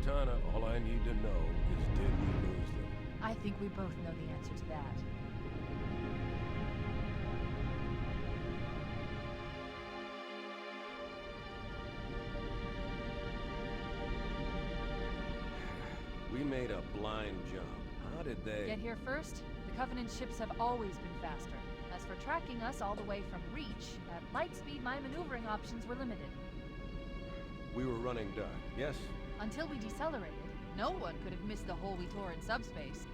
Cortana, all I need to know is did we lose them? I think we both know the answer to that. We made a blind jump. How did they... Get here first? The Covenant ships have always been faster. As for tracking us all the way from Reach, at light speed my maneuvering options were limited. We were running dark, yes? Until we decelerated, no one could have missed the hole we tore in subspace.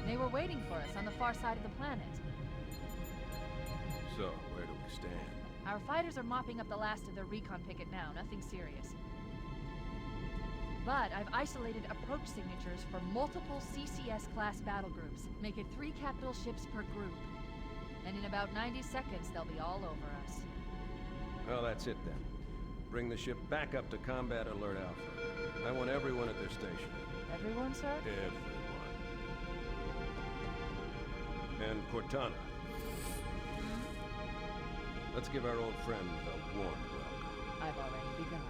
They were waiting for us on the far side of the planet. So, where do we stand? Our fighters are mopping up the last of their recon picket now, nothing serious. But I've isolated approach signatures for multiple CCS-class battle groups. Make it 3 capital ships per group. And in about 90 seconds, they'll be all over us. Well, that's it then. Bring the ship back up to Combat Alert Alpha. I want everyone at their station. Everyone, sir? Everyone. And Cortana. Let's give our old friend a warm welcome. I've already begun.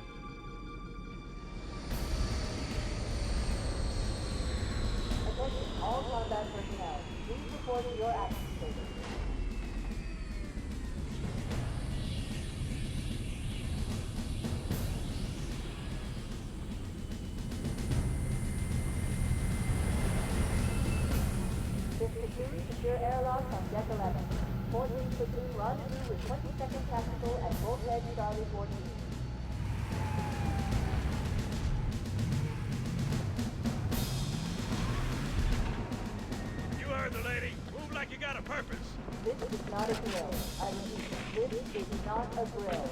Attention all combat personnel. Please report to your action stations. This platoon secure airlocks on deck 11. 14th platoon rendezvous with 22nd Tactical at Bullhead Charlie 14. You heard the lady. Move like you got a purpose. This is not a drill. I repeat, this is not a drill.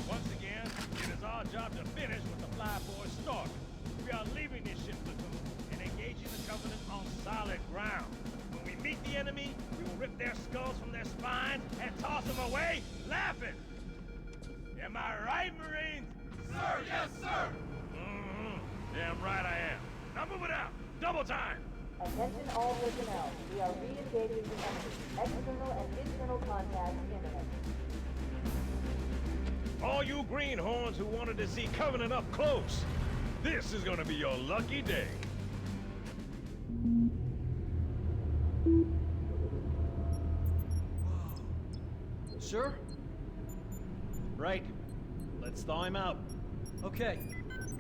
Once again, it is our job to finish what the flyboys started. We are leaving this ship platoon and engaging the Covenant on solid ground. When we meet the enemy, we will rip their skulls from their spines and toss them away, laughing. Am I right, Marines? Sir, yes, sir! Damn right I am. Now move it out. Double time. Attention all personnel. We are re-engaging the enemy. External and internal contact imminent. All you greenhorns who wanted to see Covenant up close, this is gonna be your lucky day. Sir? Right. Let's thaw him out. Okay.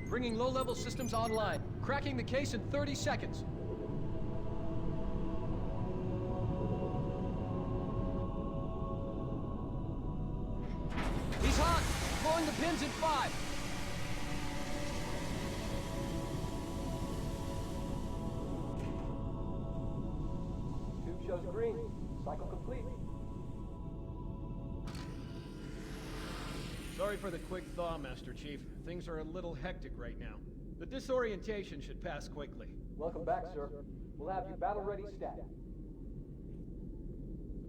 Bringing low-level systems online. Cracking the case in 30 seconds. He's hot! Blowing the pins in 5. Tube shows green. Cycle complete. Sorry for the quick thaw, Master Chief. Things are a little hectic right now. The disorientation should pass quickly. Welcome back, sir. We'll have you battle-ready stat.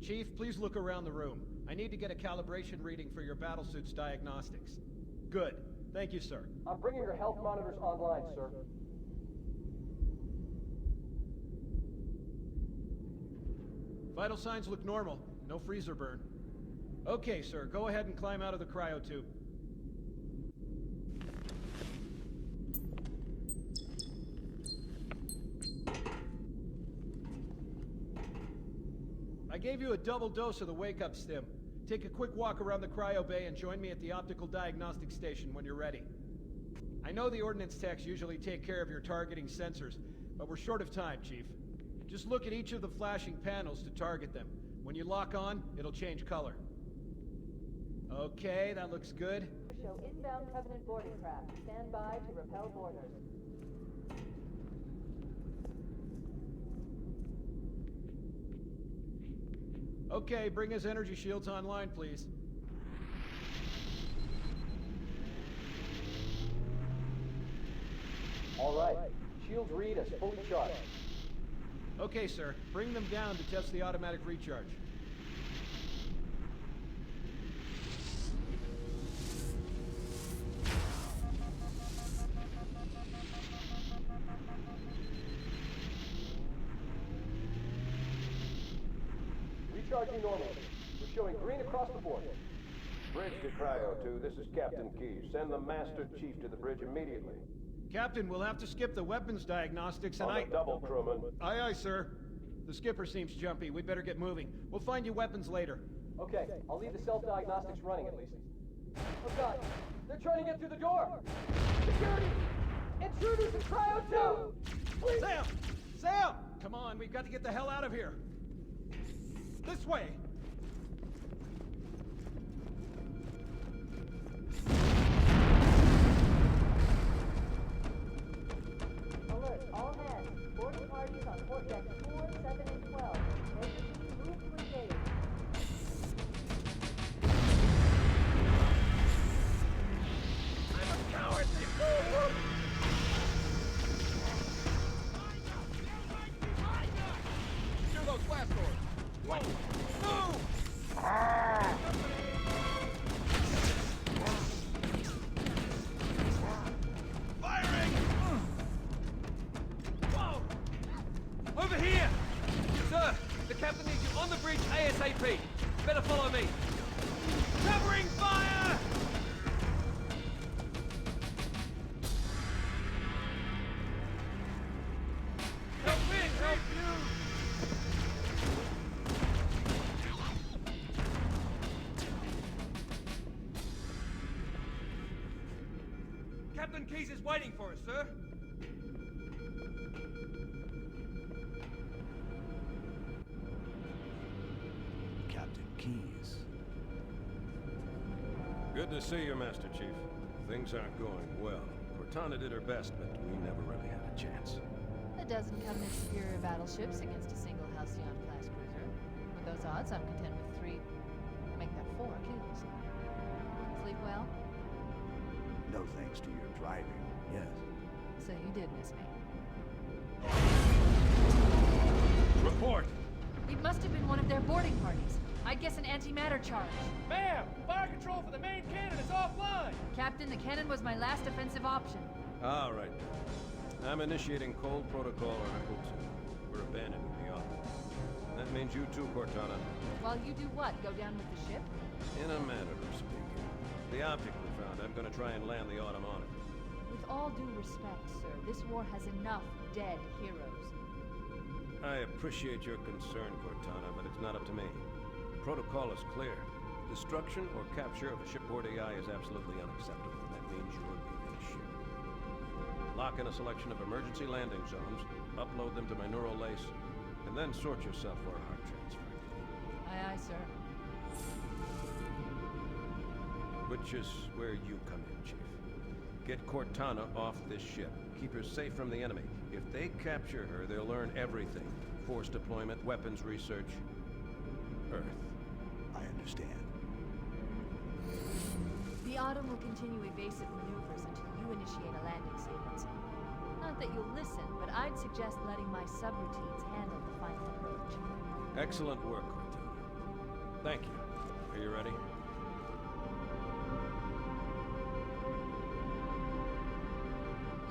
Chief, please look around the room. I need to get a calibration reading for your battlesuit's diagnostics. Good. Thank you, sir. I'm bringing your health monitors online, sir. Vital signs look normal. No freezer burn. Okay, sir. Go ahead and climb out of the cryotube. I gave you a double dose of the wake-up stim. Take a quick walk around the cryo bay and join me at the optical diagnostic station when you're ready. I know the ordnance techs usually take care of your targeting sensors, but we're short of time, Chief. Just look at each of the flashing panels to target them. When you lock on, it'll change color. Okay, that looks good. Show inbound Covenant boarding craft. Stand by to repel boarders. Okay, bring his energy shields online, please. All right. Shields read as fully charged. Okay, sir. Bring them down to test the automatic recharge. Recharging normally. showing green across the board. Bridge to Cryo 2, this is Captain Keyes. Send the Master Chief to the bridge immediately. Captain, we'll have to skip the weapons diagnostics and On the double, crewman. Aye, aye, sir. The skipper seems jumpy. We better get moving. We'll find you weapons later. Okay, I'll leave the self-diagnostics running at least. Oh god, they're trying to get through the door! Security! Intruders in Cryo 2! Please! Sam! Sam! Come on, we've got to get the hell out of here. This way! Alert, all hands. Boarding parties on port decks 4, 7, and 12. Major team, move to engage. I'm a cowardly fool! Through those blast doors! Move! Firing! Whoa! Over here! Sir, the captain needs you on the bridge ASAP. Better follow me. Covering fire! Help me, help you! Captain Keyes is waiting for us, sir. Captain Keyes. Good to see you, Master Chief. Things aren't going well. Cortana did her best, but we never really had a chance. A dozen Covenant superior battleships against a single Halcyon-class cruiser. With those odds, I'm content with 3, make that 4 kills. Sleep well? No thanks to your driving, yes. So you did miss me. Report! It must have been one of their boarding parties. I'd guess an antimatter charge. Ma'am, fire control for the main cannon is offline. Captain, the cannon was my last offensive option. All right, then. I'm initiating Cold Protocol Article 2. We're abandoning the office. That means you too, Cortana. While you do what? Go down with the ship? In a manner of speaking. The object we found, I'm gonna try and land the Autumn on it. With all due respect, sir, this war has enough dead heroes. I appreciate your concern, Cortana, but it's not up to me. Protocol is clear. Destruction or capture of a shipboard AI is absolutely unacceptable. That means you're leaving the ship. Lock in a selection of emergency landing zones, upload them to my neural lace, and then sort yourself for a heart transfer. Aye, aye, sir. Which is where you come in, Chief. Get Cortana off this ship. Keep her safe from the enemy. If they capture her, they'll learn everything. Force deployment, weapons research, Earth. I understand. The Autumn will continue evasive maneuvers until you initiate a landing sequence. Not that you'll listen, but I'd suggest letting my subroutines handle the final approach. Excellent work, Cortana. Thank you. Are you ready?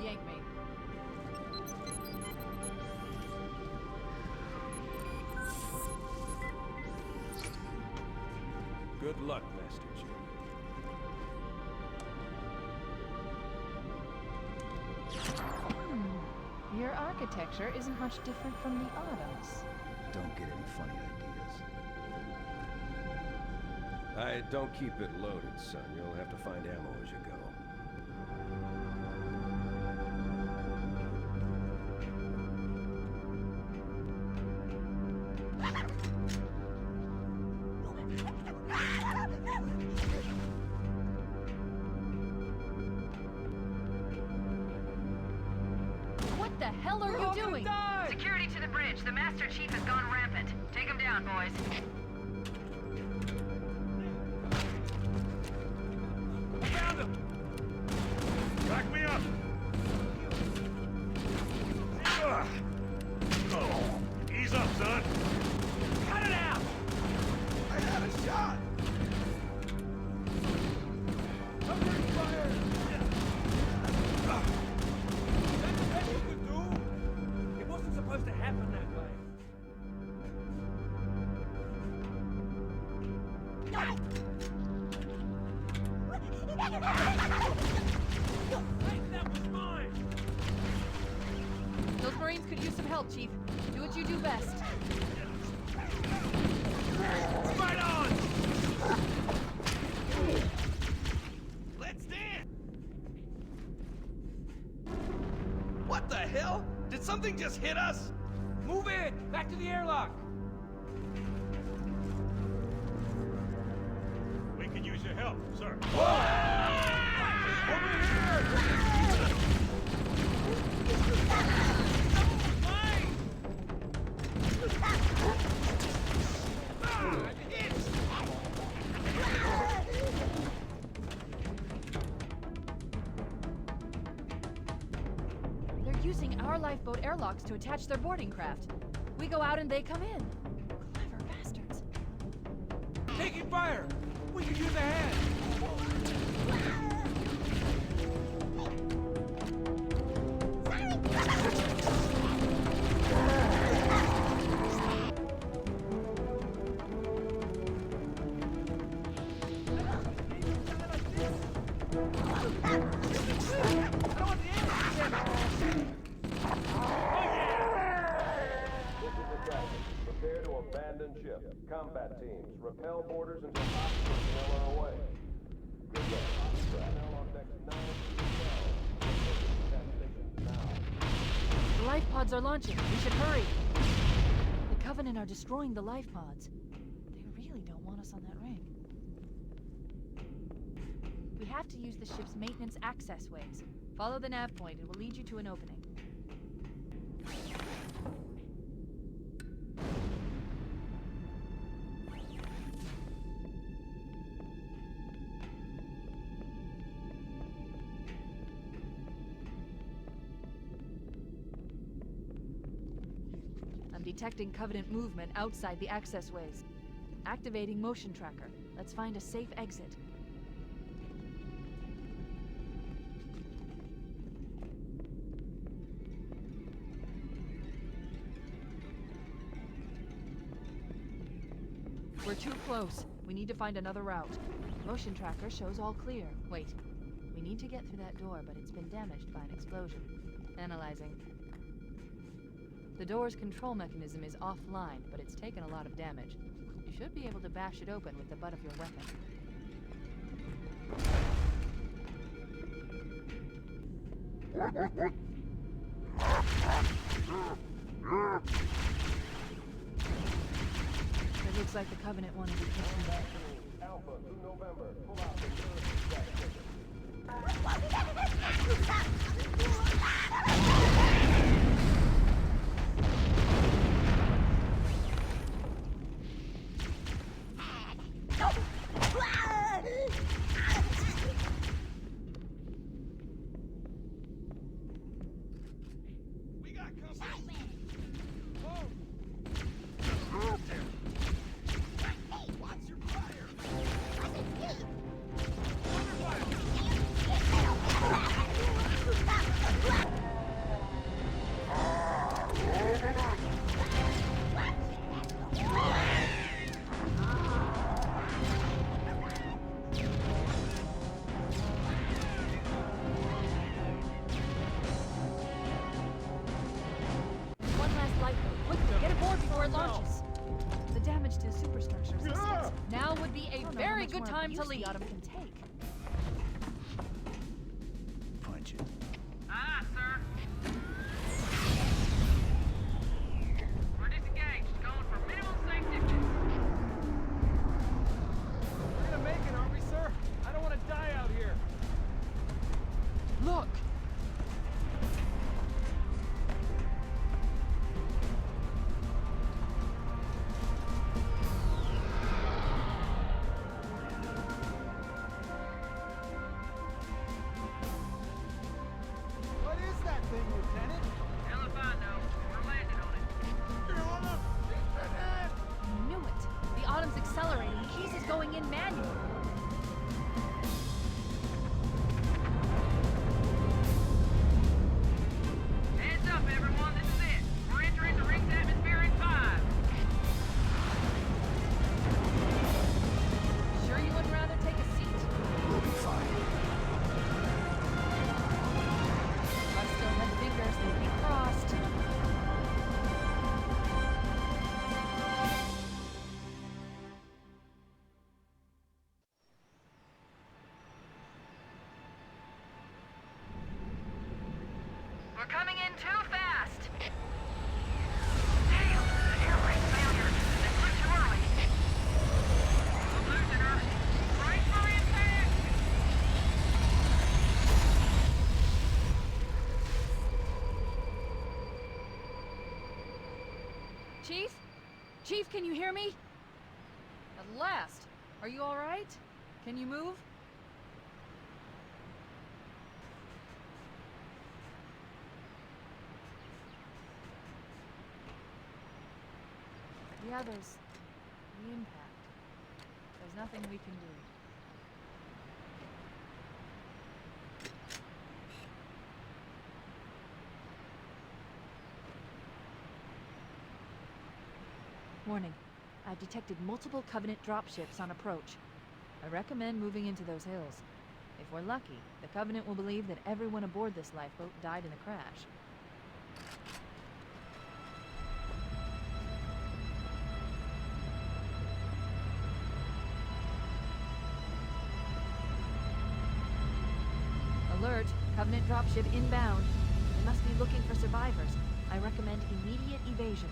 Yank me. Good luck, Master Chief. Your architecture isn't much different from the Autumn's. Don't get any funny ideas. I don't keep it loaded, son. You'll have to find ammo as you go. What the hell are you doing? Security to the bridge. The Master Chief has gone rampant. Take him down, boys. Found him! Back me up! Ugh. Oh, ease up, son. Cut it out! I had a shot! Covering fire! That's the best you could do? It wasn't supposed to happen that way. Those Marines could use some help, Chief. Do what you do best. Right on! Let's dance! What the hell? Did something just hit us? Move in! Back to the airlock! We can use your help, sir. They're using our lifeboat airlocks to attach their boarding craft. We go out and they come in. Clever bastards. Taking fire! We could use a hand! Prepare to abandon ship. Combat teams, repel boarders until hostile personnel are away. Good luck. Personnel on deck 9 to 12. Now. The life pods are launching. We should hurry. The Covenant are destroying the life pods. They really don't want us on that ring. We have to use the ship's maintenance access ways. Follow the nav point. It will lead you to an opening. I'm detecting Covenant movement outside the access ways. Activating motion tracker. Let's find a safe exit. We're too close. We need to find another route. Motion tracker shows all clear. Wait. We need to get through that door, but it's been damaged by an explosion. Analyzing. The door's control mechanism is offline, but it's taken a lot of damage. You should be able to bash it open with the butt of your weapon. It looks like the Covenant wanted to catch me. Alpha through November. Pull out the nearest extract ticket. We got company. Watch your fire! One last lifeboat. Quickly, get aboard before it launches. The damage to the superstructure is extensive. Now would be a very good time to leave. The Autumn can take. Punch it. Aye, sir. We're disengaged. Going for minimum safe distance. We're gonna make it, aren't we, sir? I don't want to die out here. Look! What is that thing, Lieutenant? Hell if I know. We're landing on it. I knew it. The Autumn's accelerating. Keys is going in manually. Heads up, everyone. This is it. We're entering the ring's atmosphere in 5. We're coming in too fast! Damn! Air brake failure! They flew too early! I'm losing her! Brace for impact! Chief? Chief, can you hear me? At last! Are you alright? Can you move? The others, the impact. There's nothing we can do. Warning. I've detected multiple Covenant dropships on approach. I recommend moving into those hills. If we're lucky, the Covenant will believe that everyone aboard this lifeboat died in the crash. Alert! Covenant dropship inbound. They must be looking for survivors. I recommend immediate evasion.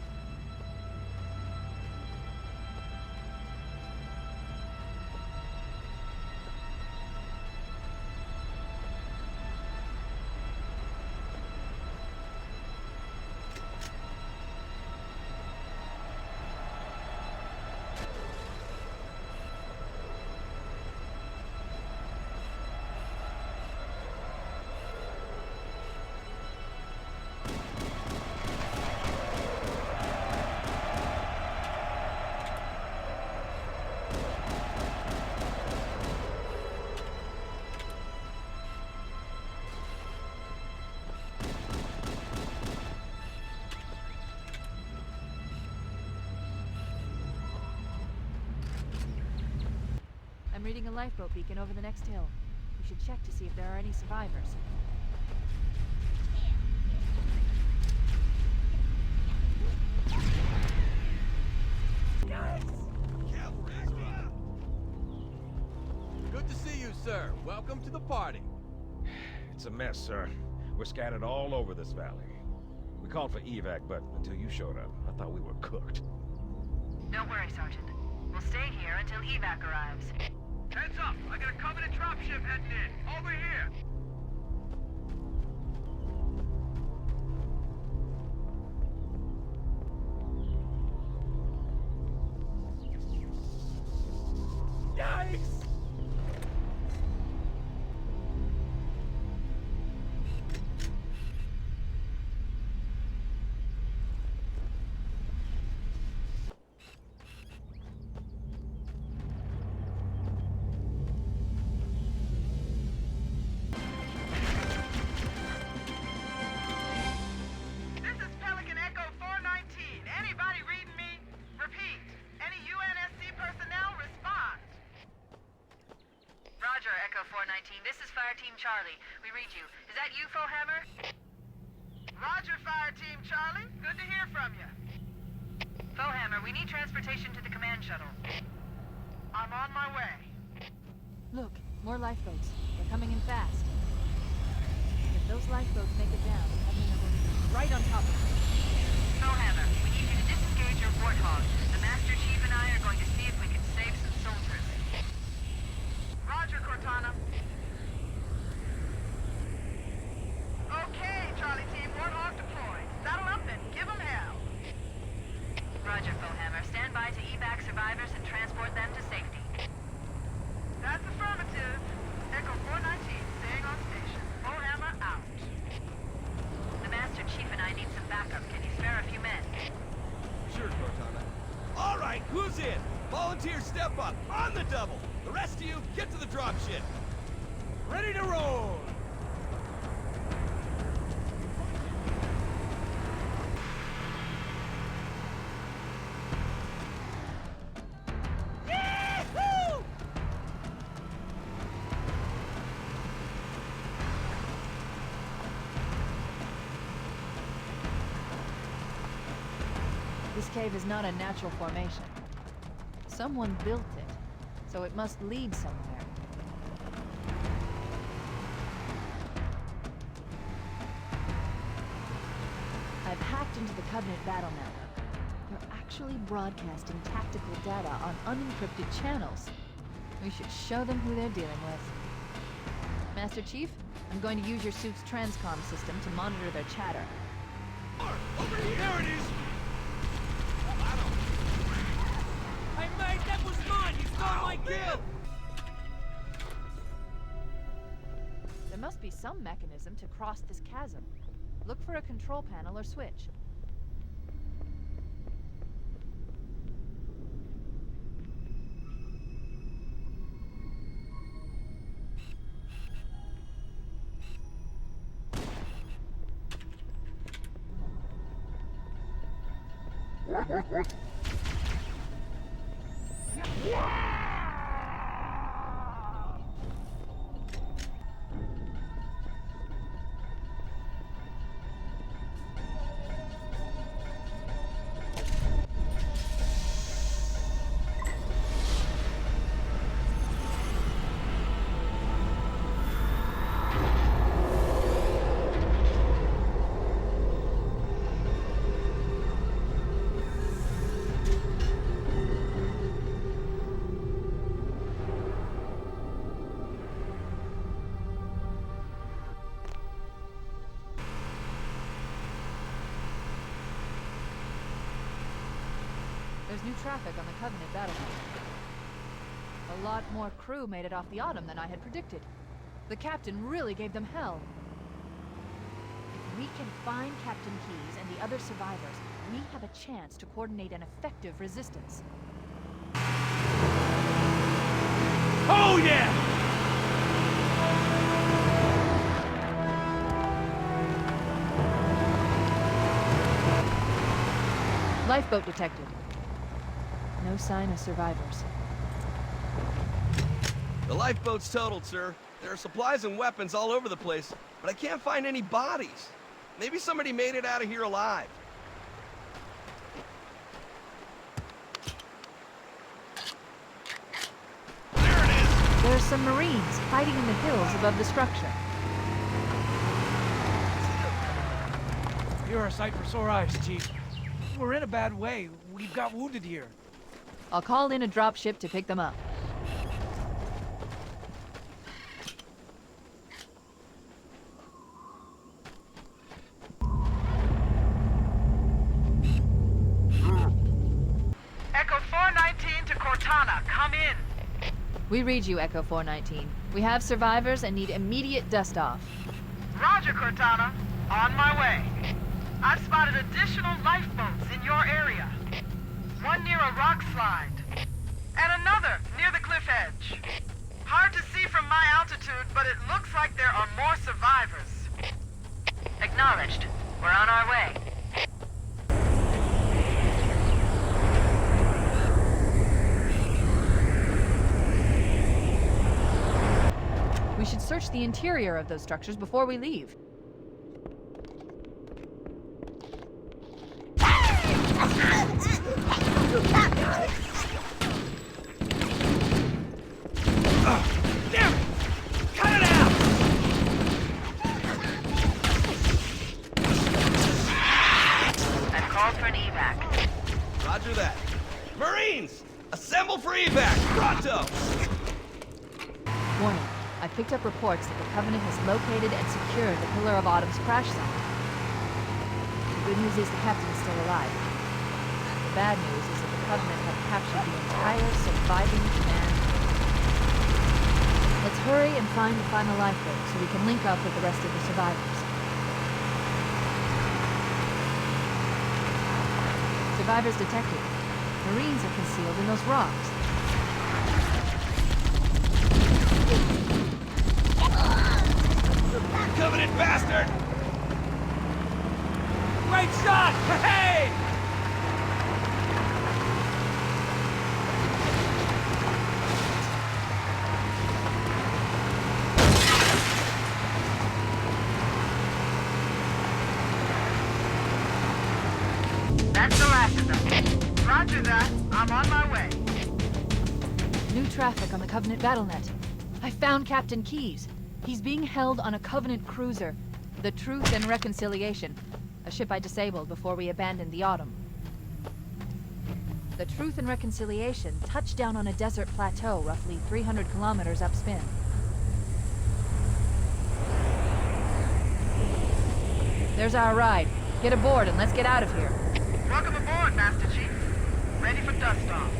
I'm reading a lifeboat beacon over the next hill. We should check to see if there are any survivors. Good to see you, sir. Welcome to the party. It's a mess, sir. We're scattered all over this valley. We called for evac, but until you showed up, I thought we were cooked. Don't worry, Sergeant. We'll stay here until evac arrives. Heads up! I got a Covenant dropship heading in! Over here! Yikes! Charlie, we read you. Is that you, Fohammer? Roger, Fire Team Charlie. Good to hear from you. Fohammer, we need transportation to the command shuttle. I'm on my way. Look, more lifeboats. They're coming in fast. If those lifeboats make it down, the Covenant are going to be right on top of them. Fohammer, we need you to disengage your warthog. The Master Chief and I are going to see if we can save some soldiers. Roger, Cortana. Okay, Charlie Team, Warthog deployed. Saddle up and give them hell. Roger, Fohammer. Stand by to evac survivors and transport them to safety. That's affirmative. Echo 419, staying on station. Fohammer out. The Master Chief and I need some backup. Can you spare a few men? Sure, Cortana. All right, who's in? Volunteers step up, on the double. The rest of you, get to the dropship. Ready to roll! This cave is not a natural formation. Someone built it, so it must lead somewhere. into the Covenant battle network. They're actually broadcasting tactical data on unencrypted channels. We should show them who they're dealing with. Master Chief, I'm going to use your suit's transcom system to monitor their chatter. Over here! There it is! Hey, mate, that was mine! You stole my kill! There must be some mechanism to cross this chasm. Look for a control panel or switch. There's new traffic on the Covenant battlefield. A lot more crew made it off the Autumn than I had predicted. The captain really gave them hell. If we can find Captain Keyes and the other survivors, we have a chance to coordinate an effective resistance. Oh, yeah! Lifeboat detected. No sign of survivors. The lifeboat's totaled, sir. There are supplies and weapons all over the place, but I can't find any bodies. Maybe somebody made it out of here alive. There it is! There are some Marines hiding in the hills above the structure. You're a sight for sore eyes, Chief. We're in a bad way. We've got wounded here. I'll call in a dropship to pick them up. Echo 419 to Cortana, come in. We read you, Echo 419. We have survivors and need immediate dust-off. Roger, Cortana. On my way. I've spotted additional lifeboats in your area. One near a rock slide. And another near the cliff edge. Hard to see from my altitude, but it looks like there are more survivors. Acknowledged. We're on our way. We should search the interior of those structures before we leave. Damn it! Cut it out! I've called for an evac. Roger that. Marines! Assemble for evac! Pronto! Warning. I picked up reports that the Covenant has located and secured the Pillar of Autumn's crash site. The good news is the captain is still alive. The bad news is that the Covenant have captured the entire surviving command. Let's hurry and find the final lifeboat so we can link up with the rest of the survivors. Survivors detected. Marines are concealed in those rocks. Covenant bastard! Great shot! Hey! That's the last of them. Roger that. I'm on my way. New traffic on the Covenant BattleNet. I found Captain Keyes. He's being held on a Covenant cruiser, the Truth and Reconciliation. a ship I disabled before we abandoned the Autumn. The Truth and Reconciliation touched down on a desert plateau roughly 300 kilometers upspin. There's our ride. Get aboard and let's get out of here. Welcome aboard, Master Chief. Ready for dust-off.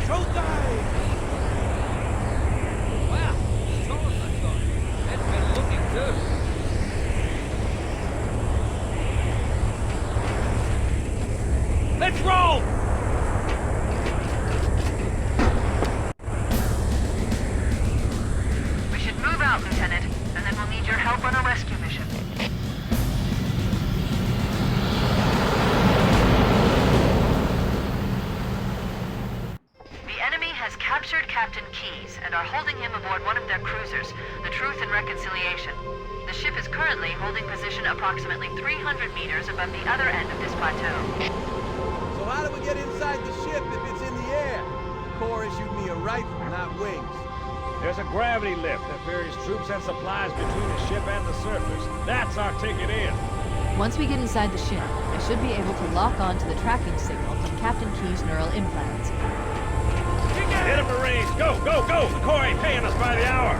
Showtime! Wow, it's taller than I thought. That's better looking, too. Let's roll! We should move out, Lieutenant, and then we'll need your help on a rescue mission. The enemy has captured Captain Keyes and are holding him aboard one of their cruisers, the Truth and Reconciliation. The ship is currently holding position approximately 300 meters above the other end of this plateau. So how do we get inside the ship if it's in the air? The Corps issued me a rifle, not wings. There's a gravity lift that ferries troops and supplies between the ship and the surface. That's our ticket in. Once we get inside the ship, I should be able to lock on to the tracking signal from Captain Keyes' neural implants. Hit 'em, Marines! Go, go, go! The Corps ain't paying us by the hour!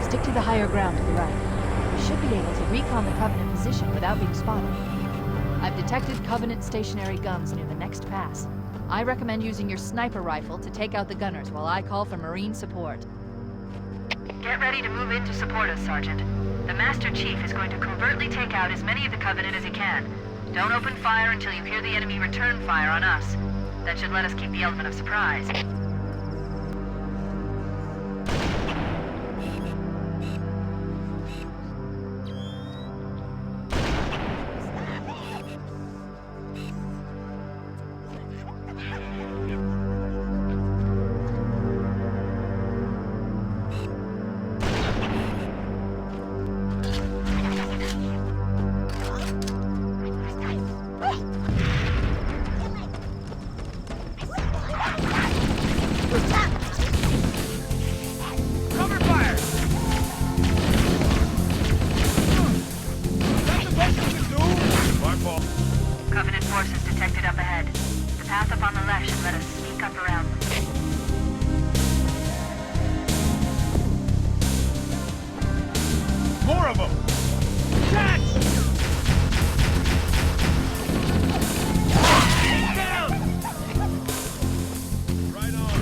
Stick to the higher ground to the right. We should be able to recon the Covenant position without being spotted. I've detected Covenant stationary guns near the next pass. I recommend using your sniper rifle to take out the gunners while I call for Marine support. Get ready to move in to support us, Sergeant. The Master Chief is going to covertly take out as many of the Covenant as he can. Don't open fire until you hear the enemy return fire on us. That should let us keep the element of surprise. Covenant forces detected up ahead. The path up on the left should let us sneak up around them. More of them! Shots! Down! Right on.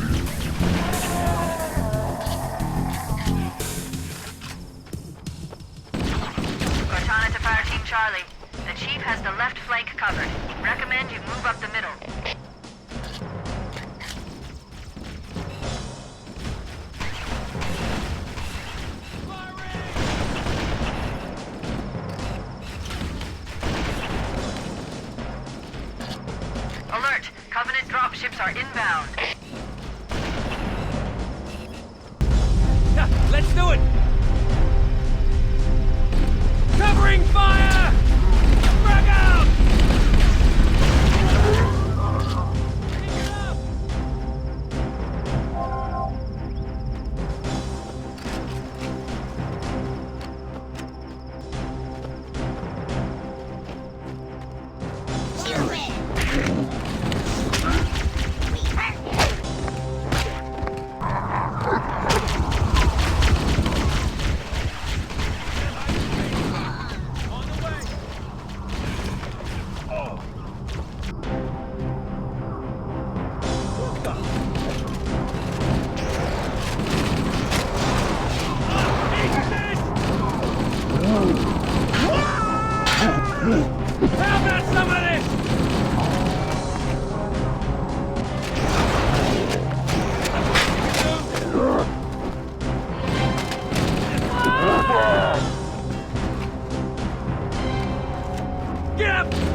Cortana to Fire Team Charlie. The Chief has the left flank covered. Recommend you move up the middle. Alert! Covenant dropships are inbound. Yeah, let's do it! Covering fire! Frag out! How about some of this?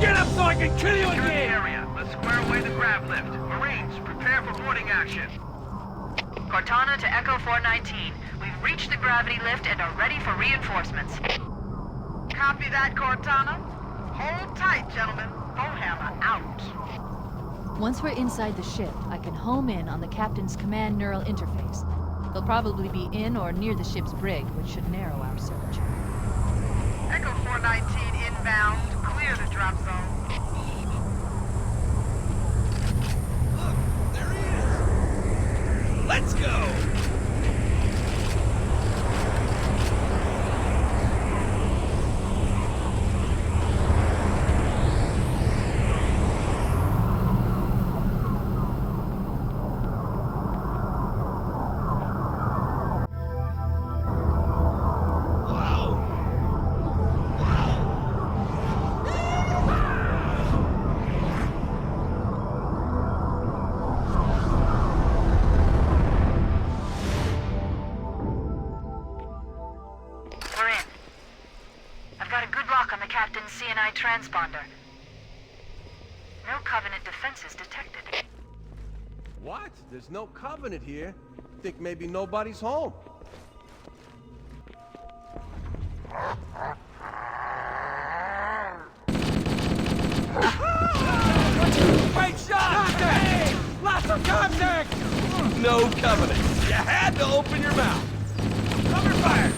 Get up so I can kill you Secure the again! area. Let's square away the grab lift. Marines, prepare for boarding action. Cortana to Echo 419. We've reached the gravity lift and are ready for reinforcements. Copy that, Cortana. Hold tight, gentlemen. Bowhammer out. Once we're inside the ship, I can home in on the Captain's command neural interface. They'll probably be in or near the ship's brig, which should narrow our search. Echo 419 inbound. near the drop zone. Look, there he is. Let's go. We're in. I've got a good lock on the captain's CNI transponder. No Covenant defenses detected. What? There's no Covenant here. Think maybe nobody's home. Great shot! Hey! Lots of contact! No Covenant. You had to open your mouth. Cover fire!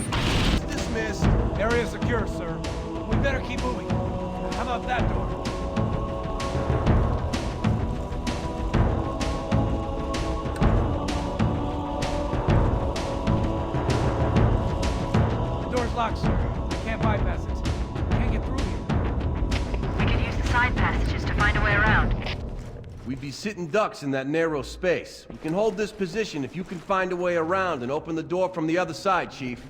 Dismissed. Area secure, sir. We better keep moving. How about that door? The door's locked, sir. We can't bypass it. Can't get through here. We could use the side passages to find a way around. We'd be sitting ducks in that narrow space. We can hold this position if you can find a way around and open the door from the other side, Chief.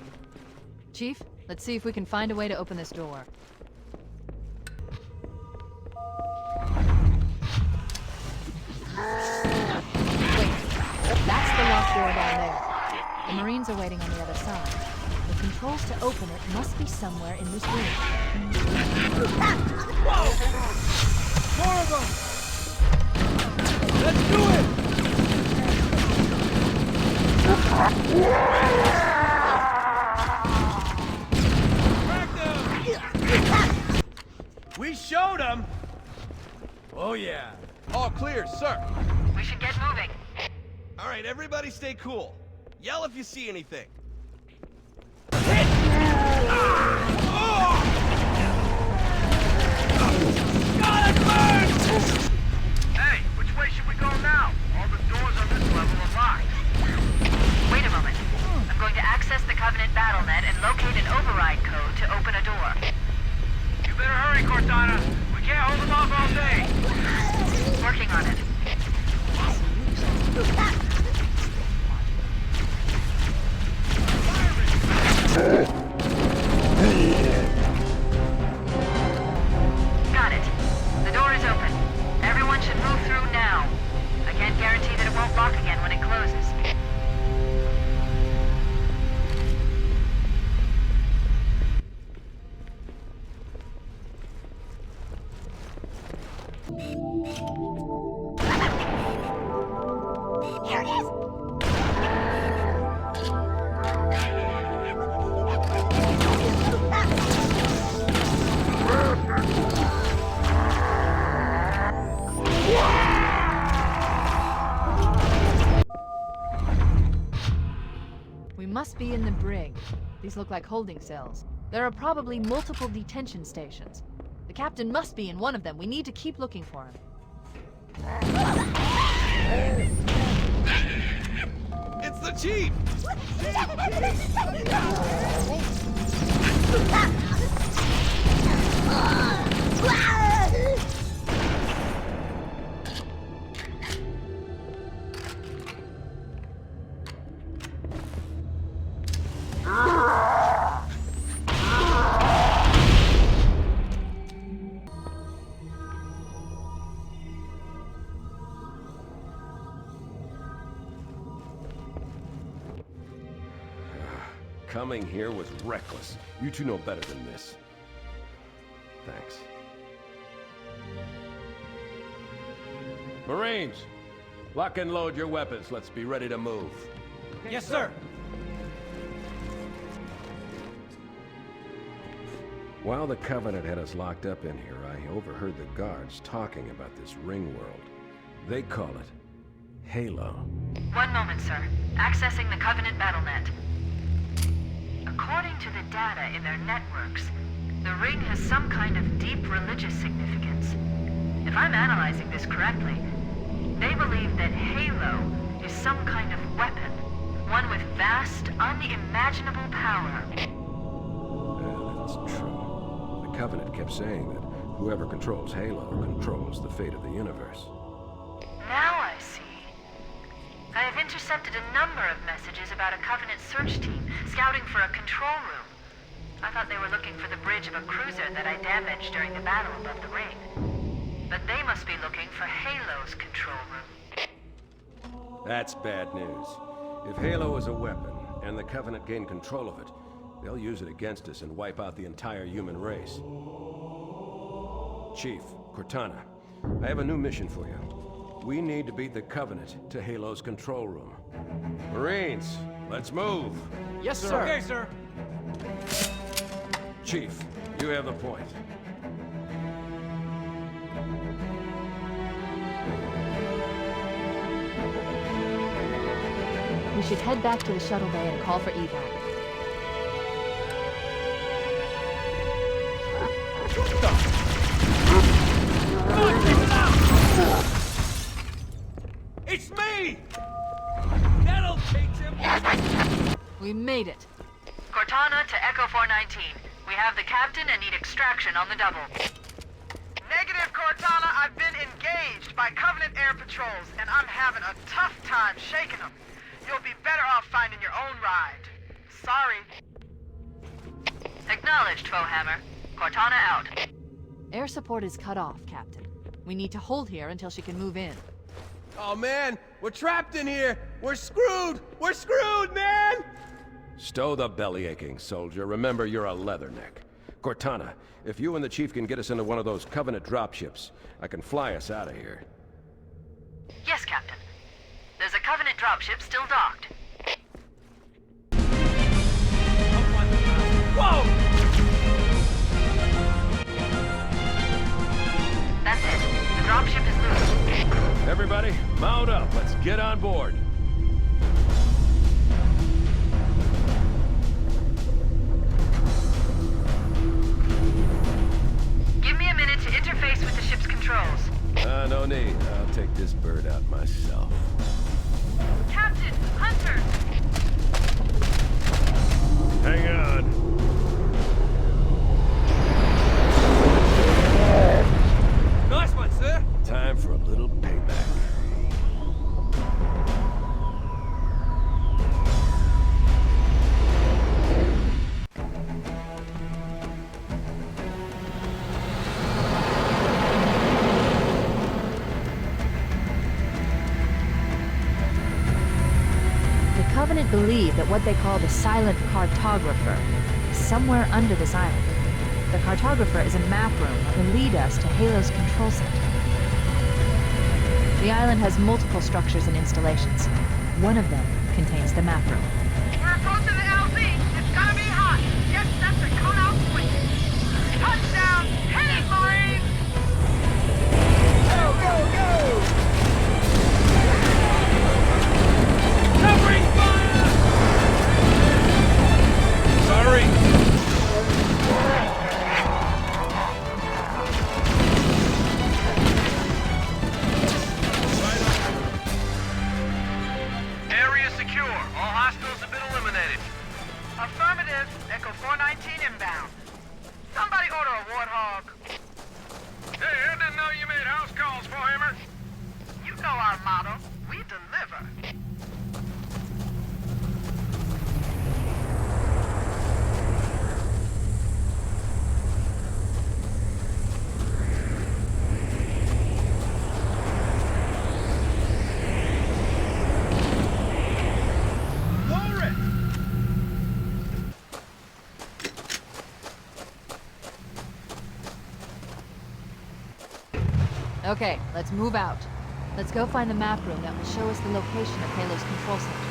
Chief, let's see if we can find a way to open this door. Wait, that's the locked door down there. The Marines are waiting on the other side. The controls to open it must be somewhere in this room. Whoa! More of them! Let's do it! We showed them! Oh yeah. All clear, sir. We should get moving. All right, everybody stay cool. Yell if you see anything. Hey, which way should we go now? All the doors on this level are locked. Wait a moment. I'm going to access the Covenant BattleNet and locate an override code to open a door. You better hurry, Cortana. We can't hold them off all day. Working on it. Got it. The door is open. Everyone should move through now. I can't guarantee that it won't lock again when it closes. Here it is! We must be in the brig. These look like holding cells. There are probably multiple detention stations. The captain must be in one of them. We need to keep looking for him. It's the Chief! Coming here was reckless. You two know better than this. Thanks. Marines, lock and load your weapons. Let's be ready to move. Yes, sir. While the Covenant had us locked up in here, I overheard the guards talking about this ring world. They call it Halo. One moment, sir. Accessing the Covenant BattleNet. According to the data in their networks, The ring has some kind of deep religious significance. If I'm analyzing this correctly, they believe that Halo is some kind of weapon, one with vast, unimaginable power. That's true. The Covenant kept saying that whoever controls Halo controls the fate of the universe. Now I see. I have intercepted a number of messages about a Covenant search team scouting for a control room. I thought they were looking for the bridge of a cruiser that I damaged during the battle above the ring. But they must be looking for Halo's control room. That's bad news. If Halo is a weapon, and the Covenant gain control of it, they'll use it against us and wipe out the entire human race. Chief, Cortana, I have a new mission for you. We need to beat the Covenant to Halo's control room. Marines, let's move! Yes, sir. Okay, sir. Chief, you have the point. We should head back to the shuttle bay and call for evac. It's me! That'll teach him! We made it. Cortana to Echo 419. We have the captain and need extraction on the double. Negative, Cortana. I've been engaged by Covenant air patrols, and I'm having a tough time shaking them. You'll be better off finding your own ride. Sorry. Acknowledged, Foehammer. Cortana out. Air support is cut off, Captain. We need to hold here until she can move in. Oh man, we're trapped in here! We're screwed! We're screwed, man! Stow the belly aching, soldier. Remember, you're a leatherneck. Cortana, if you and the Chief can get us into one of those Covenant dropships, I can fly us out of here. Yes, Captain. There's a Covenant dropship still docked. Whoa! That's it. The dropship is loose. Everybody, mount up. Let's get on board. Give me a minute to interface with the ship's controls. No need. I'll take this bird out myself. Captain, Hunter! Hang on. Nice one, sir! Time for a little payback. The Covenant believe that what they call the silent cartographer is somewhere under this island. The cartographer is a map room that will lead us to Halo's control center. The island has multiple structures and installations. One of them contains the map room. We're approaching the LZ. It's gonna be hot. Get set to cut out quick. Touchdown! Hit it, Marines! Go, go, go! Covering fire! Sorry. Area secure. All hostiles have been eliminated. Affirmative. Echo 419 inbound. Somebody order a warthog. Hey, I didn't know you made house calls, Foehammer. You know our motto. We deliver. Okay, let's move out. Let's go find the map room that will show us the location of Halo's control center.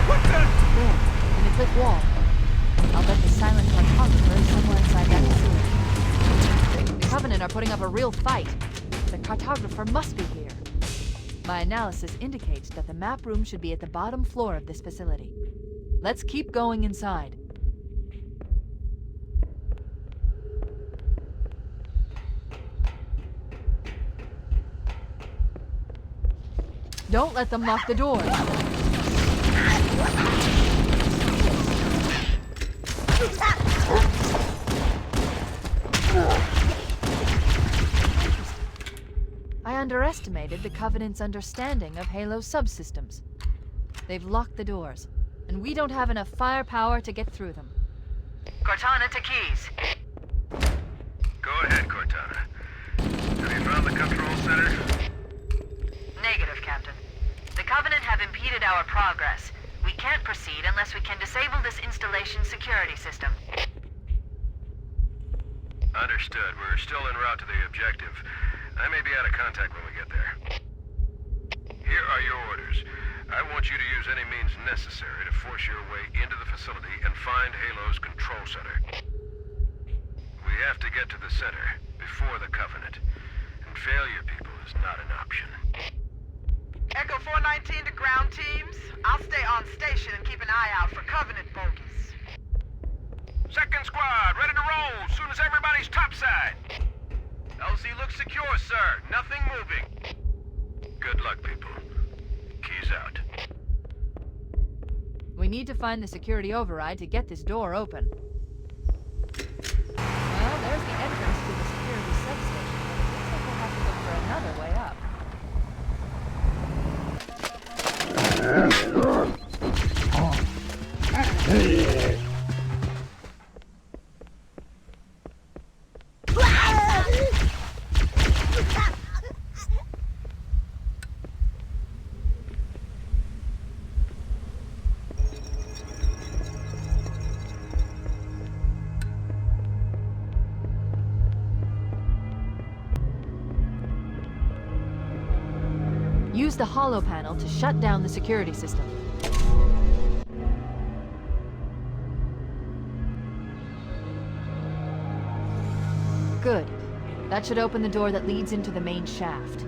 What the? Boom. In the cliff wall. I'll bet the silent cartographer is somewhere inside that facility. The Covenant are putting up a real fight. The cartographer must be here. My analysis indicates that the map room should be at the bottom floor of this facility. Let's keep going inside. Don't let them lock the doors. I underestimated the Covenant's understanding of Halo subsystems. They've locked the doors, and we don't have enough firepower to get through them. Cortana to Keys. Go ahead, Cortana. Have you found the control center? Negative, Captain. The Covenant have impeded our progress. We can't proceed unless we can disable this installation's security system. Understood. We're still en route to the objective. I may be out of contact when we get there. Here are your orders. I want you to use any means necessary to force your way into the facility and find Halo's control center. We have to get to the center before the Covenant. And failure, people, is not an option. Echo 419 to ground teams. I'll stay on station and keep an eye out for Covenant bogies. Second squad, ready to roll as soon as everybody's topside. LZ looks secure, sir. Nothing moving. Good luck, people. Keys out. We need to find the security override to get this door open. Well, there's the entrance to the security substation, but it looks like we'll have to look for another way up. Use the holo panel to shut down the security system. Good. That should open the door that leads into the main shaft.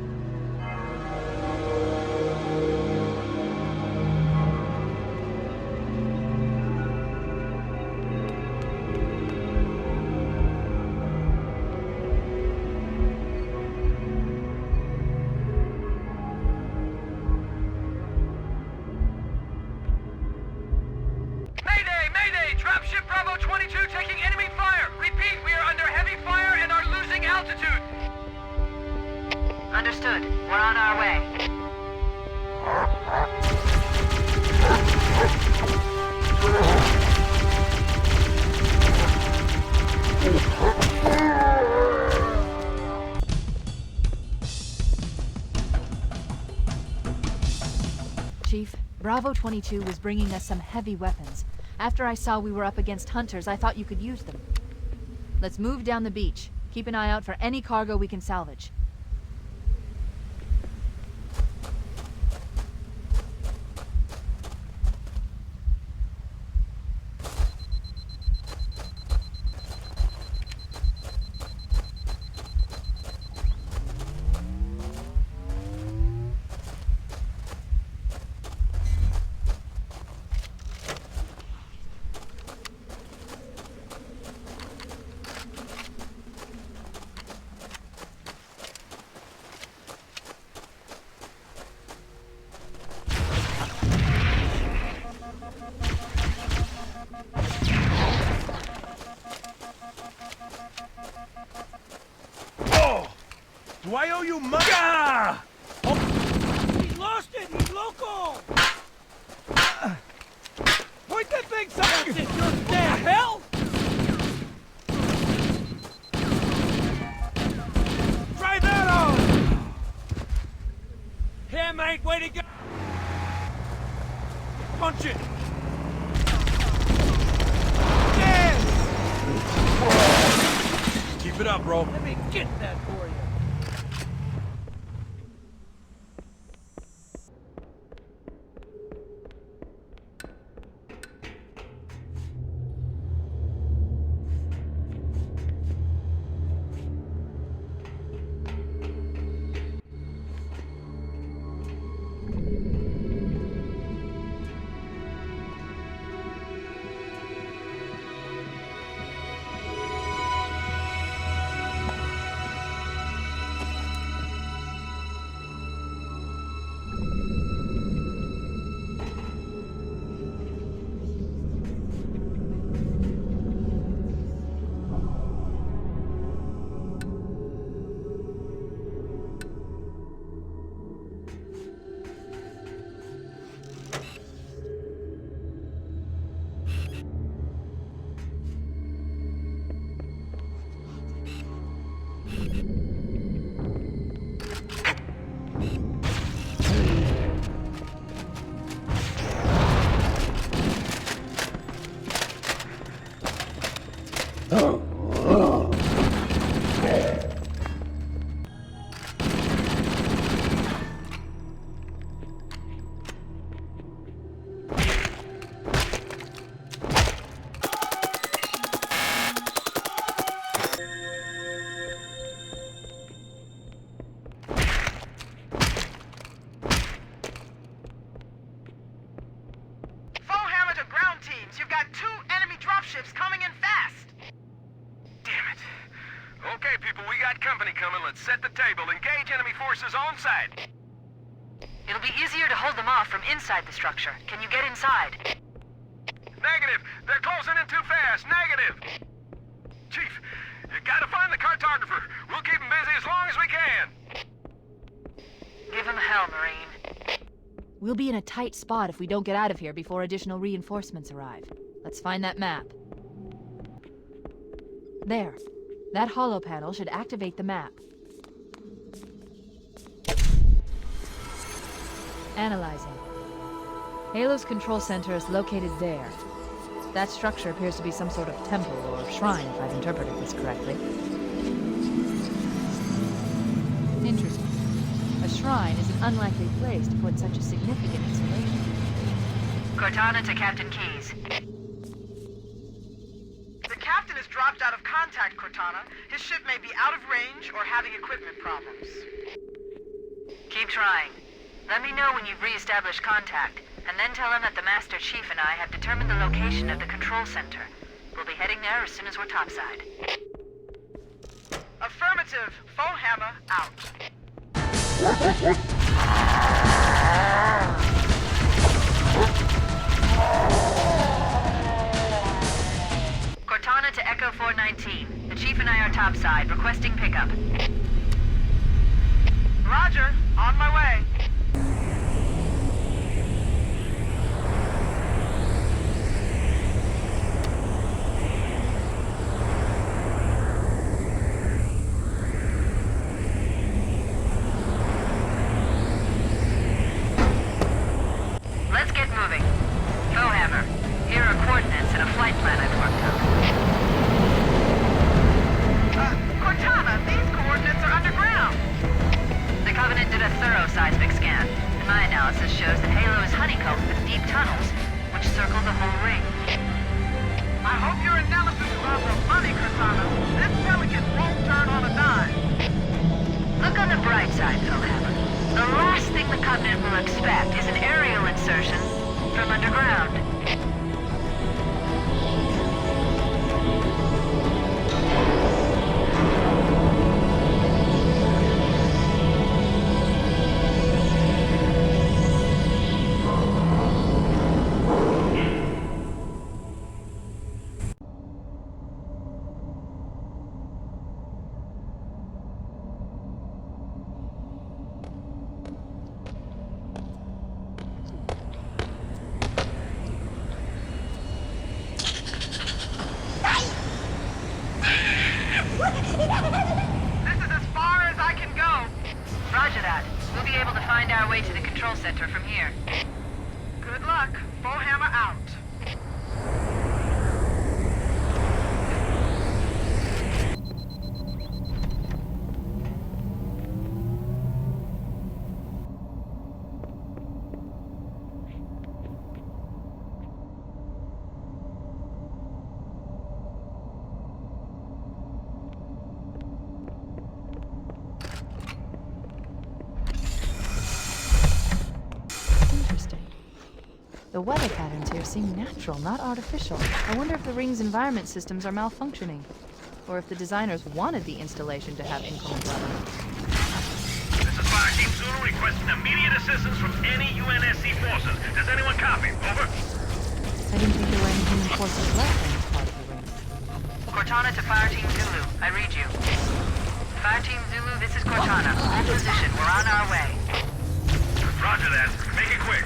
Dropship Bravo 22 taking enemy fire! Repeat, we are under heavy fire and are losing altitude! Understood. We're on our way. Chief, Bravo 22 was bringing us some heavy weapons. After I saw we were up against hunters, I thought you could use them. Let's move down the beach. Keep an eye out for any cargo we can salvage. Do I owe you money? Ah! Oh. He lost it! He's local! Point that thing somewhere! You're dead! Hell! Try that on! Here, mate, way to go! Punch it! Yes! Keep it up, bro. Let me get that for you. You've got 2 enemy dropships coming in fast! Damn it. Okay, people, we got company coming. Let's set the table. Engage enemy forces on site. It'll be easier to hold them off from inside the structure. Can you get inside? Negative. They're closing in too fast. Negative. Chief, you gotta find the cartographer. We'll keep him busy as long as we can. Give him hell, Marine. We'll be in a tight spot if we don't get out of here before additional reinforcements arrive. Let's find that map. There. That holo panel should activate the map. Analyzing. Halo's control center is located there. That structure appears to be some sort of temple or shrine, if I've interpreted this correctly. Interesting. A shrine is an unlikely place to put such a significant installation. Cortana to Captain Keyes. The captain has dropped out of contact, Cortana. His ship may be out of range or having equipment problems. Keep trying. Let me know when you've re-established contact, and then tell him that the Master Chief and I have determined the location of the control center. We'll be heading there as soon as we're topside. Affirmative. Foehammer out. Cortana to Echo 419. The Chief and I are topside, requesting pickup. Roger. On my way. Let's get moving. Foehammer, here are coordinates and a flight plan I've worked out. Cortana, these coordinates are underground. The Covenant did a thorough seismic scan, and my analysis shows that Halo is honeycombed with deep tunnels, which circle the whole ring. I hope your analysis is on the money, Cortana. This Pelican won't turn on a dime. Look on the bright side, Foehammer. The last thing the Covenant will expect is an aerial insertion from underground. This is as far as I can go. Roger that. We'll be able to find our way to the control center from here. Good luck. Foehammer out. The weather patterns here seem natural, not artificial. I wonder if the ring's environment systems are malfunctioning, or if the designers wanted the installation to have inclement weather. This is Fire Team Zulu requesting immediate assistance from any UNSC forces. Does anyone copy? Over. I didn't think there were any human forces left on this part of the ring. Cortana to Fire Team Zulu. I read you. Fire Team Zulu, this is Cortana. Hold position. We're on our way. Roger that. Make it quick.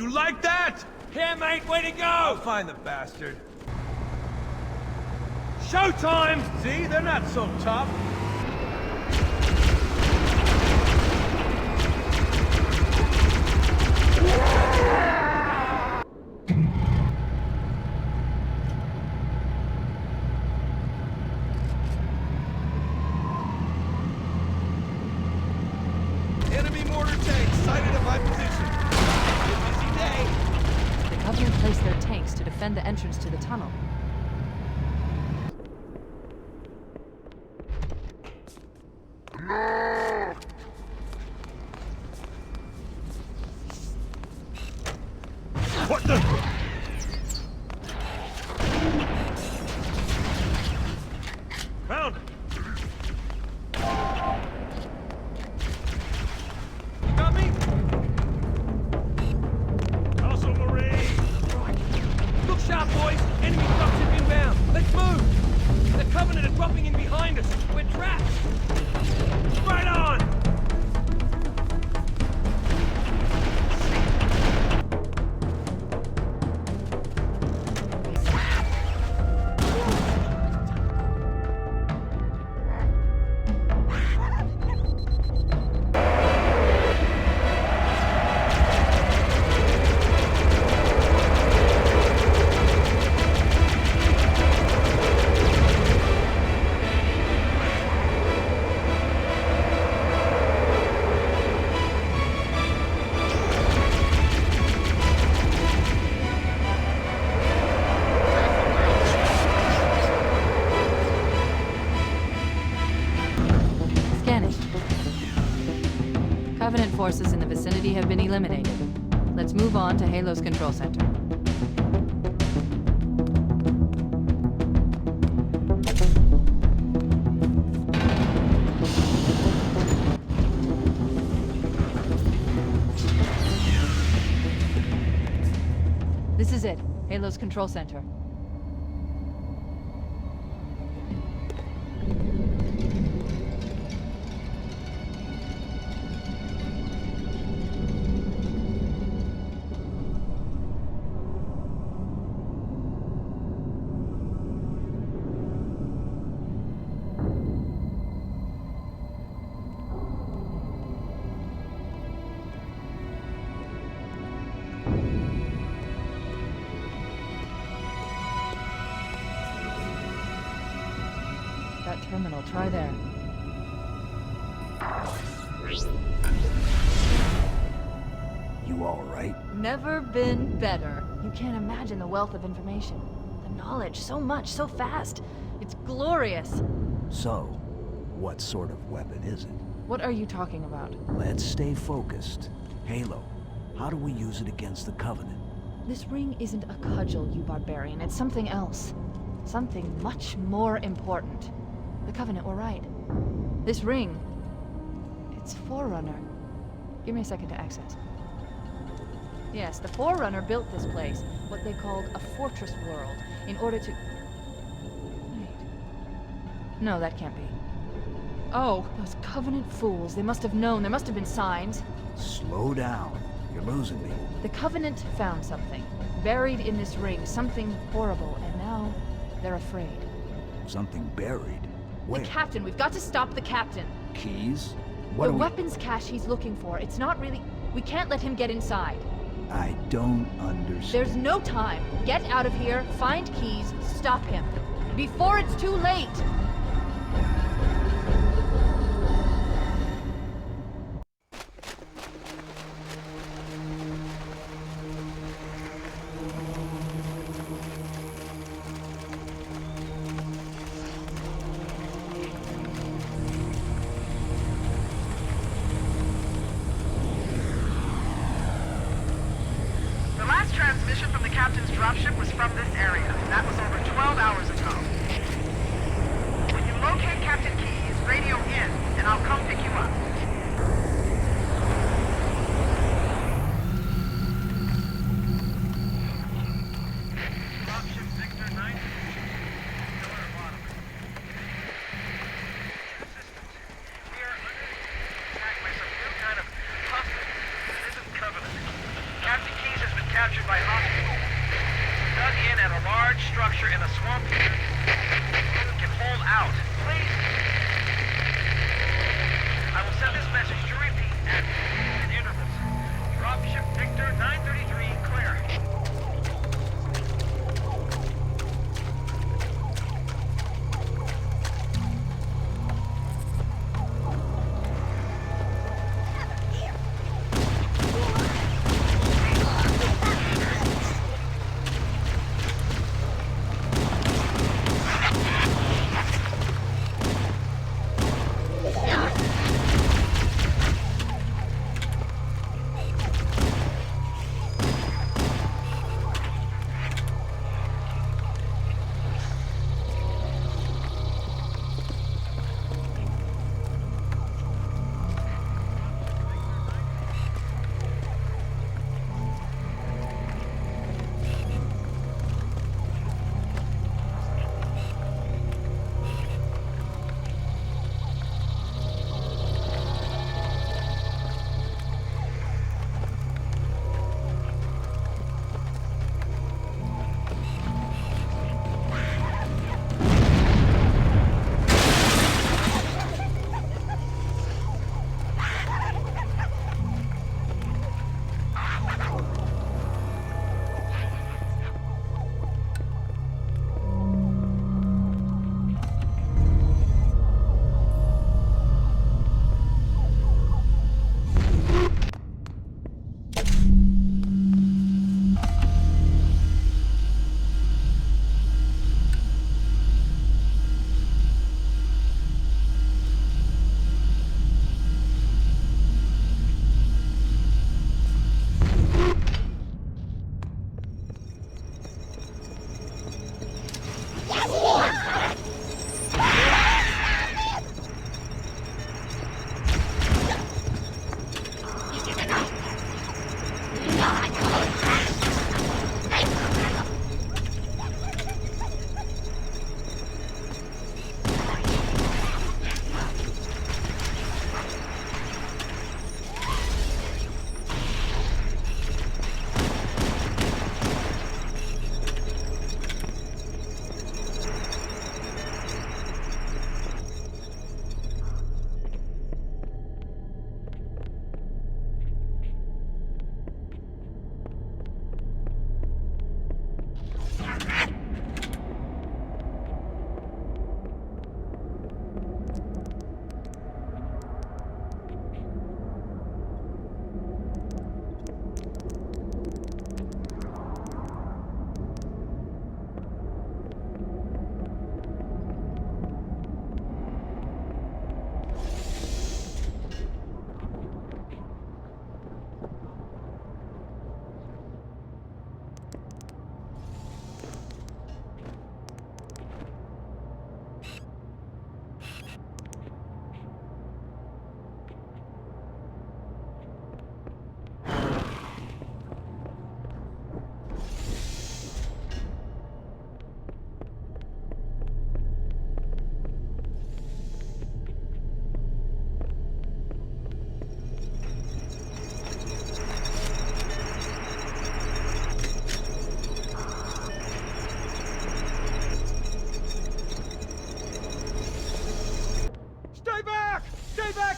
You like that? Yeah, mate, way to go! I'll find the bastard. Showtime! See, they're not so tough. Enemy mortar tanks sighted at my position. Busy day. The Covenant placed their tanks to defend the entrance to the tunnel. What the? Found it. You got me? Also, Marine. Right. Look sharp, boys. Enemy dropship inbound. Let's move. The Covenant are dropping in behind us. We're trapped. Right on. Scanning. Covenant forces in the vicinity have been eliminated. Let's move on to Halo's control center. This is it. Halo's control center. That terminal, try there. You all right? Never been better. You can't imagine the wealth of information. The knowledge, so much, so fast. It's glorious. So, what sort of weapon is it? What are you talking about? Let's stay focused. Halo, how do we use it against the Covenant? This ring isn't a cudgel, you barbarian. It's something else. Something much more important. The Covenant were right. This ring, it's Forerunner. Give me a second to access. Yes, the Forerunner built this place, what they called a fortress world, in order to... Wait. No, that can't be. Oh, those Covenant fools. They must have known. There must have been signs. Slow down. You're losing me. The Covenant found something. Buried in this ring. Something horrible. And now, they're afraid. Something buried? Where? The captain. We've got to stop the captain. Keys? The weapons cache he's looking for. It's not really... We can't let him get inside. I don't understand. There's no time. Get out of here, find keys, stop him. Before it's too late! Transmission from the captain's dropship was from this area. That was over 12 hours ago. When you locate Captain Keyes, radio in, and I'll come pick you up. Dropship Victor 9. Killer bottom. Assistance. We are under attack by some new kind of hostile. This is Covenant. Captain Keyes has been captured by hostiles. Dug in at a large structure in a swamp here. Can hold out. Please. I will send this message to repeat at intervals. Dropship Victor 933 clear.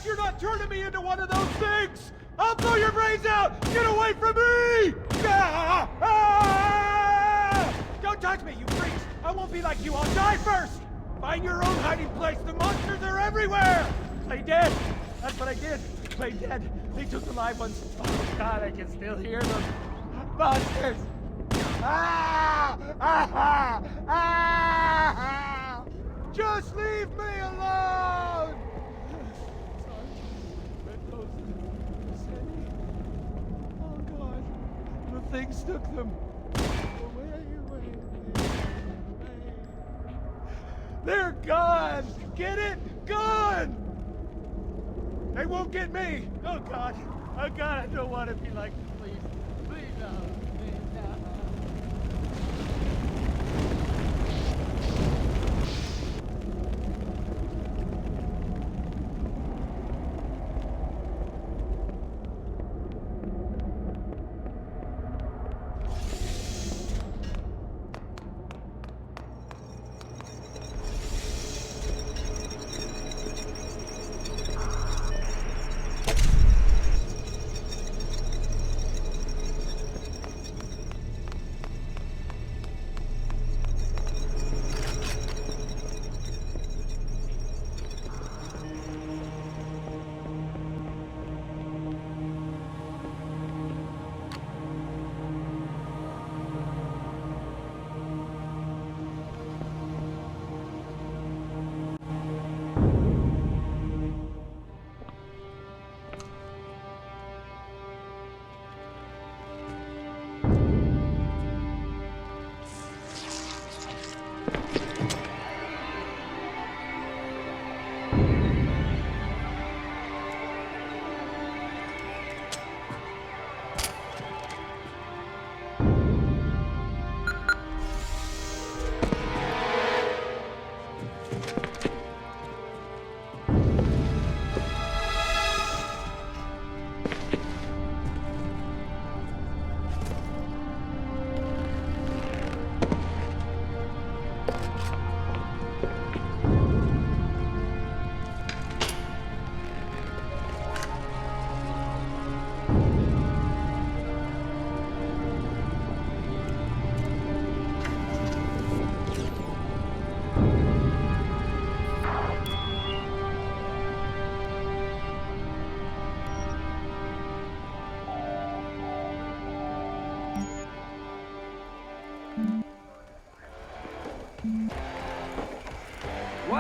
You're not turning me into one of those things! I'll blow your brains out! Get away from me! Ah! Ah! Don't touch me, you freaks! I won't be like you, I'll die first! Find your own hiding place, the monsters are everywhere! Play dead! That's what I did! Play dead! They took the live ones. Oh god, I can still hear them. Monsters! Ah! Ah! Ah! Just leave me alone! Oh god, the things took them. Away. They're gone! Get it? Gone! They won't get me! Oh god! Oh god, I don't want to be like this. Please. Please, no. Please, no.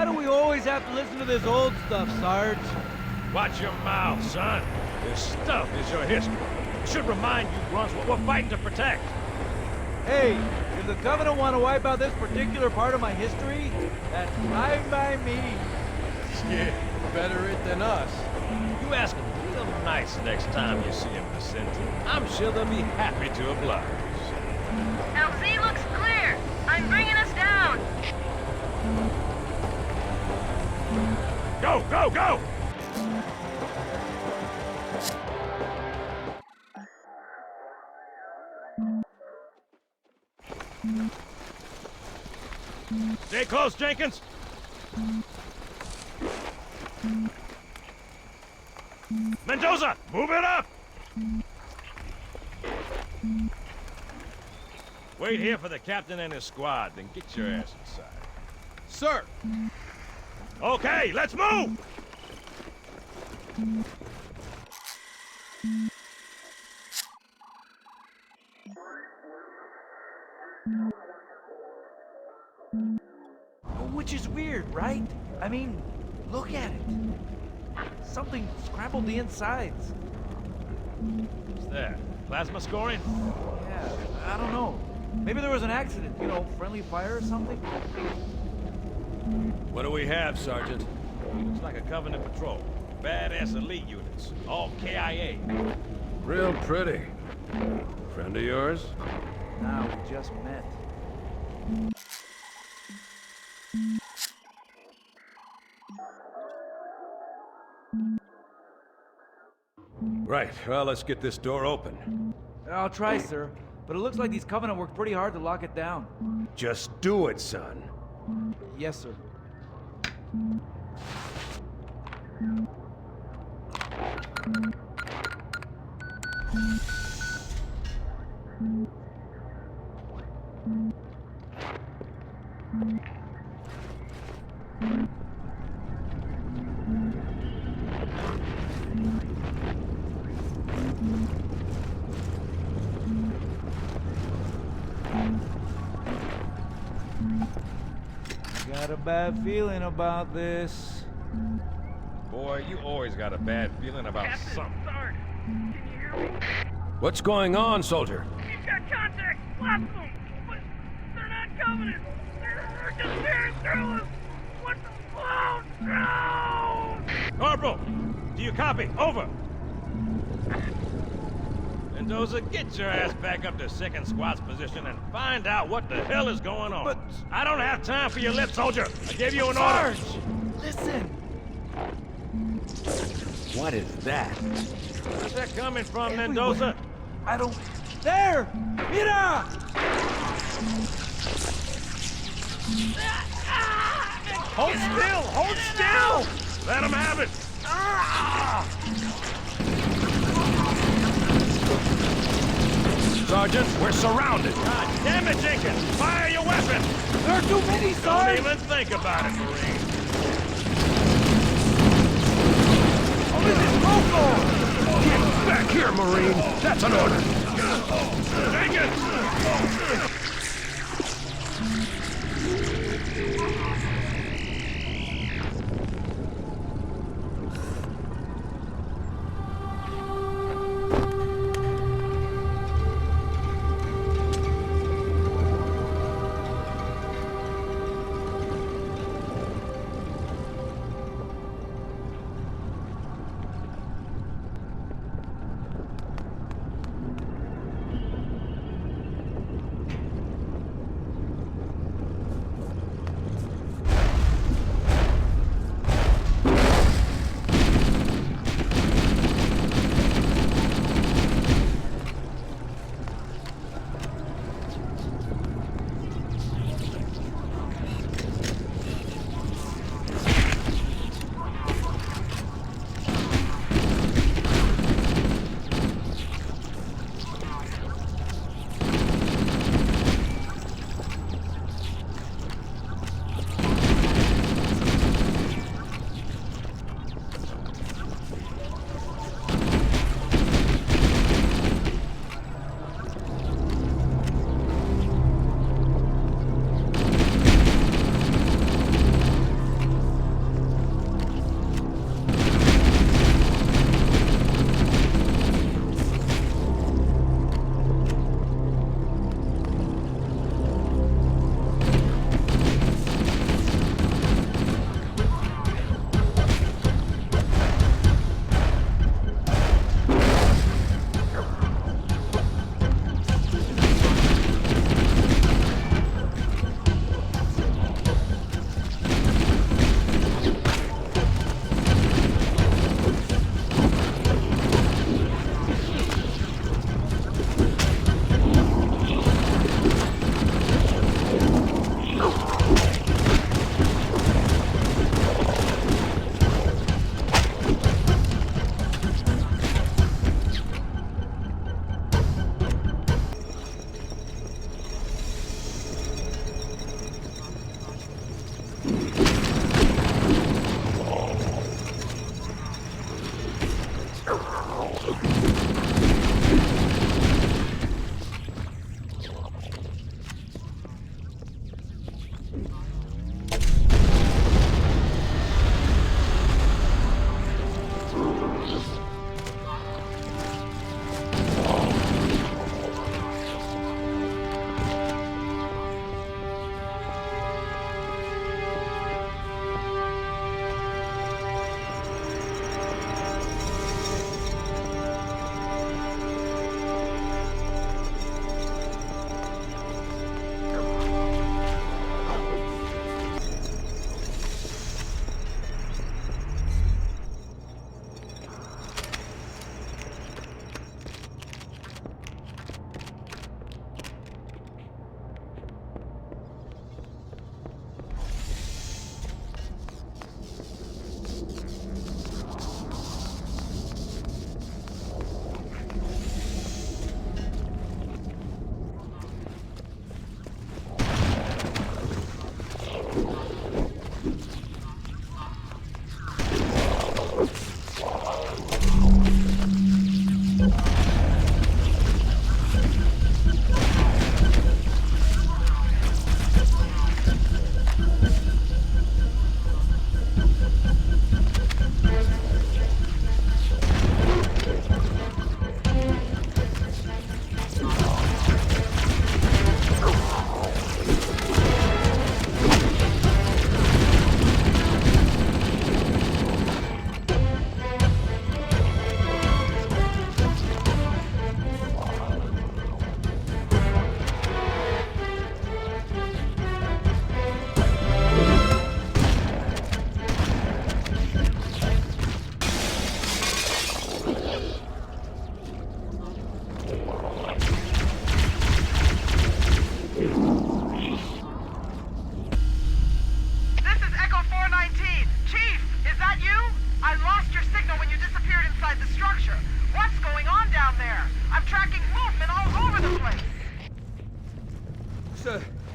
Why do we always have to listen to this old stuff, Sarge? Watch your mouth, son. This stuff is your history. It should remind you, grunts, what we're fighting to protect. Hey, if the Covenant want to wipe out this particular part of my history, that's fine by me. Yeah, better it than us. You ask them real nice next time you see him, Vicente. I'm sure they'll be happy to oblige. LZ looks clear. I'm bringing us down. Go, go, go! Stay close, Jenkins! Mendoza, move it up! Wait here for the captain and his squad, then get your ass inside. Sir! Okay, let's move! Which is weird, right? I mean, look at it. Something scrambled the insides. What's that? Plasma scoring? Yeah, I don't know. Maybe there was an accident, you know, friendly fire or something? What do we have, Sergeant? Looks like a Covenant patrol. Badass elite units. All KIA. Real pretty. Friend of yours? Nah, we just met. Right, well, let's get this door open. I'll try, sir. But it looks like these Covenant worked pretty hard to lock it down. Just do it, son. Yes, sir. I got a bad feeling about this. Boy, you always got a bad feeling about something. Sarge, can you hear me? What's going on, soldier? We've got contact, lots of them, but they're not Covenant. They're just tearing through us. What the? Oh, no! Corporal, do you copy? Over. Mendoza, get your ass back up to second squad's position and find out what the hell is going on. But I don't have time for your lip, soldier. I gave you an order. Listen! What is that? Where's that coming from, Everywhere. Mendoza? I don't... There! Mira! Hold still! Hold still! Let him have it! Sergeant, we're surrounded. God damn it, Jenkins! Fire your weapon! There are too many, Don't Sarge! even think about it, Marine. Oh, this is local! Get back here, Marine! That's an order! Jenkins!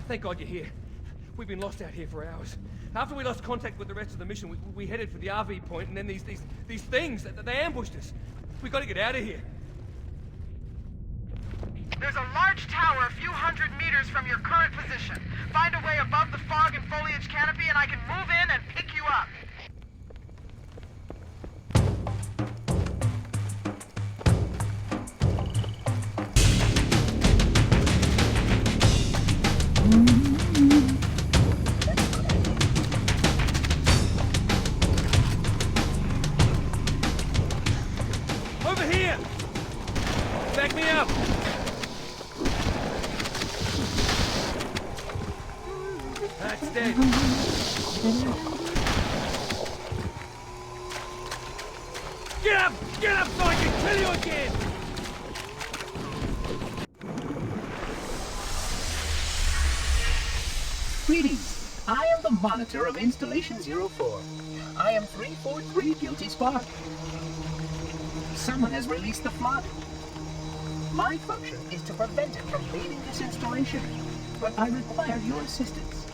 Thank God you're here. We've been lost out here for hours. After we lost contact with the rest of the mission, we headed for the RV point, and then these things, they ambushed us. We gotta get out of here. There's a large tower a few hundred meters from your current position. Find a way above the fog and foliage canopy, and I can move in and pick you up. Over here! Back me up! That's dead. Get up! Get up so I can kill you again! Greetings. I am the monitor of Installation 04. I am 343 Guilty Spark. Someone has released the flood. My function is to prevent it from leaving this installation, but I require your assistance.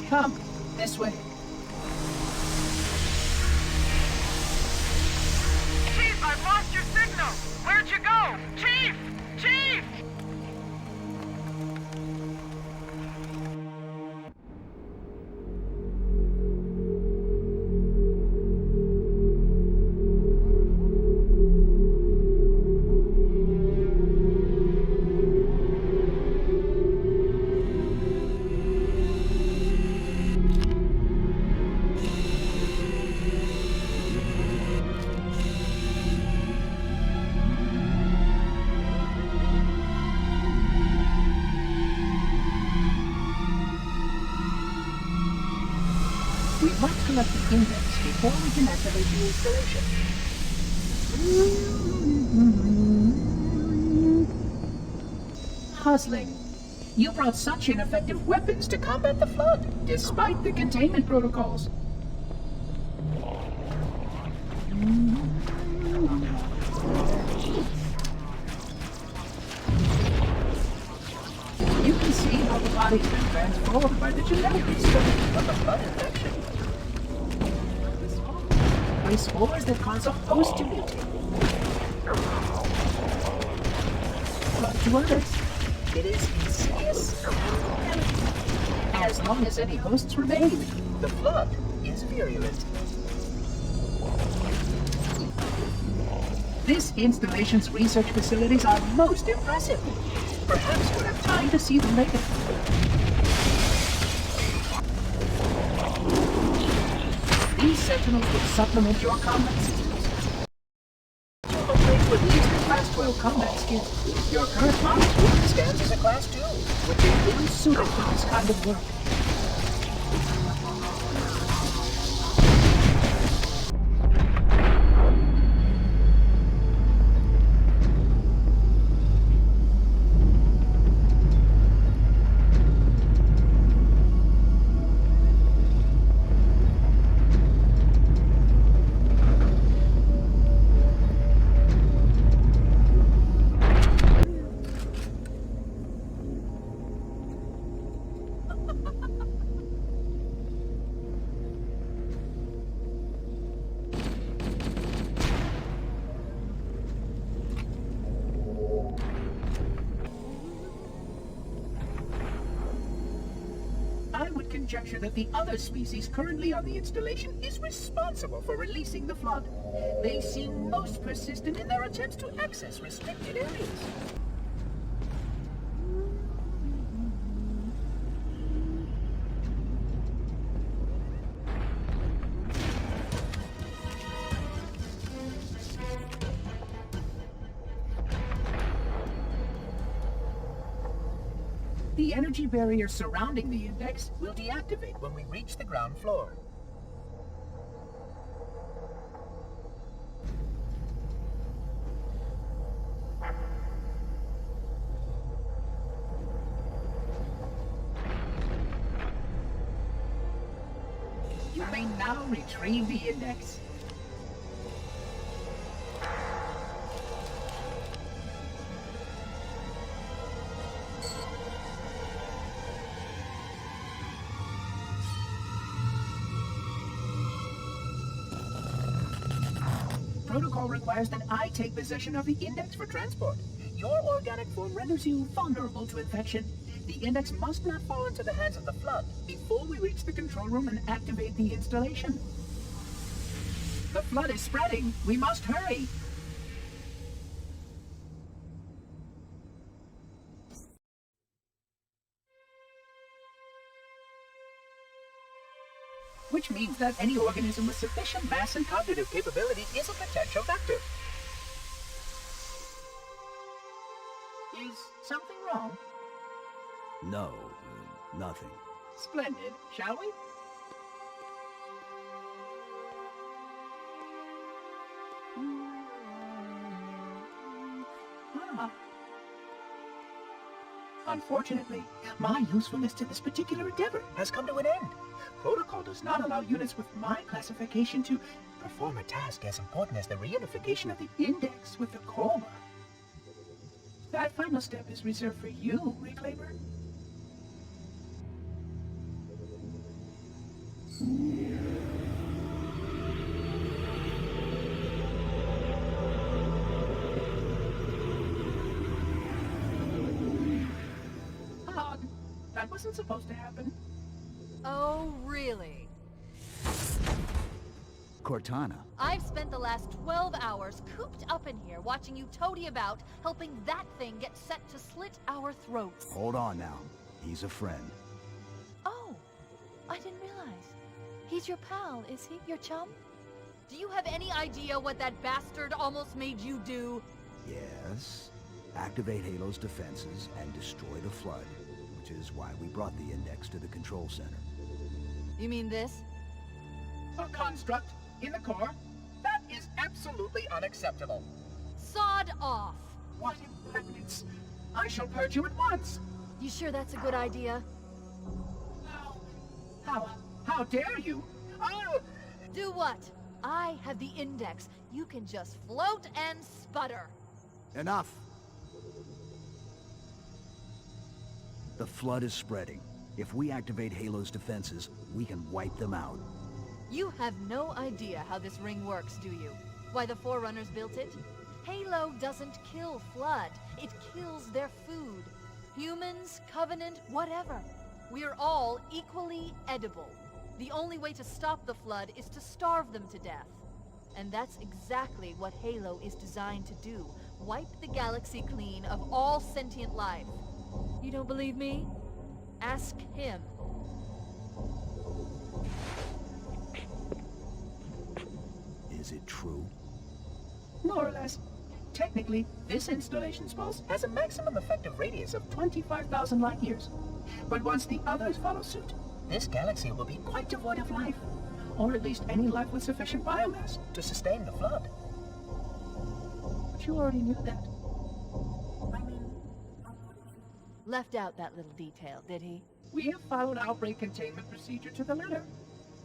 Come, this way. Chief, I've lost your signal! Where'd you go? Chief! Chief! We must collect the index before we can activate the installation. Puzzling. You brought such ineffective weapons to combat the flood, despite the containment protocols. You can see how the body's been transformed by the genetic restoration of the flood infection. By spores that cause a host to mutate. But to others, it is insidious. As long as any hosts remain, the flood is virulent. This installation's research facilities are most impressive. Perhaps we'll have time to see them later. These sentinels will supplement your combat systems. You operate with at least a Class 12 combat skill. Your current body stands as a Class 2, which is ill suited for this kind of work. I would conjecture that the other species currently on the installation is responsible for releasing the flood. They seem most persistent in their attempts to access restricted areas. The energy barrier surrounding the index will deactivate when we reach the ground floor. You may now retrieve the index. Protocol requires that I take possession of the index for transport. Your organic form renders you vulnerable to infection. The index must not fall into the hands of the Flood before we reach the control room and activate the installation. The Flood is spreading. We must hurry. Which means that any organism with sufficient mass and cognitive capability is a potential vector. Is something wrong? No, nothing. Splendid, shall we? Unfortunately, my usefulness to this particular endeavor has come to an end. Protocol does not allow units with my classification to perform a task as important as the reunification of the index with the coma. That final step is reserved for you, Reclaimer. That wasn't supposed to happen. Oh, really? Cortana. I've spent the last 12 hours cooped up in here watching you toady about, helping that thing get set to slit our throats. Hold on now. He's a friend. Oh, I didn't realize. He's your pal, is he? Your chum? Do you have any idea what that bastard almost made you do? Yes. Activate Halo's defenses and destroy the Flood, which is why we brought the index to the control center. You mean this? A construct in the core? That is absolutely unacceptable. Sod off! What impertinence! I shall purge you at once! You sure that's a good idea? How dare you? Oh! Do what? I have the index. You can just float and sputter. Enough! The Flood is spreading. If we activate Halo's defenses, we can wipe them out. You have no idea how this ring works, do you? Why the Forerunners built it? Halo doesn't kill Flood. It kills their food. Humans, Covenant, whatever. We're all equally edible. The only way to stop the Flood is to starve them to death. And that's exactly what Halo is designed to do. Wipe the galaxy clean of all sentient life. You don't believe me? Ask him. Is it true? More or less. Technically, this installation's pulse has a maximum effective radius of 25,000 light years. But once the others follow suit, this galaxy will be quite devoid of life. Or at least any life with sufficient biomass to sustain the Flood. But you already knew that. Left out that little detail, did he? We have followed outbreak containment procedure to the letter.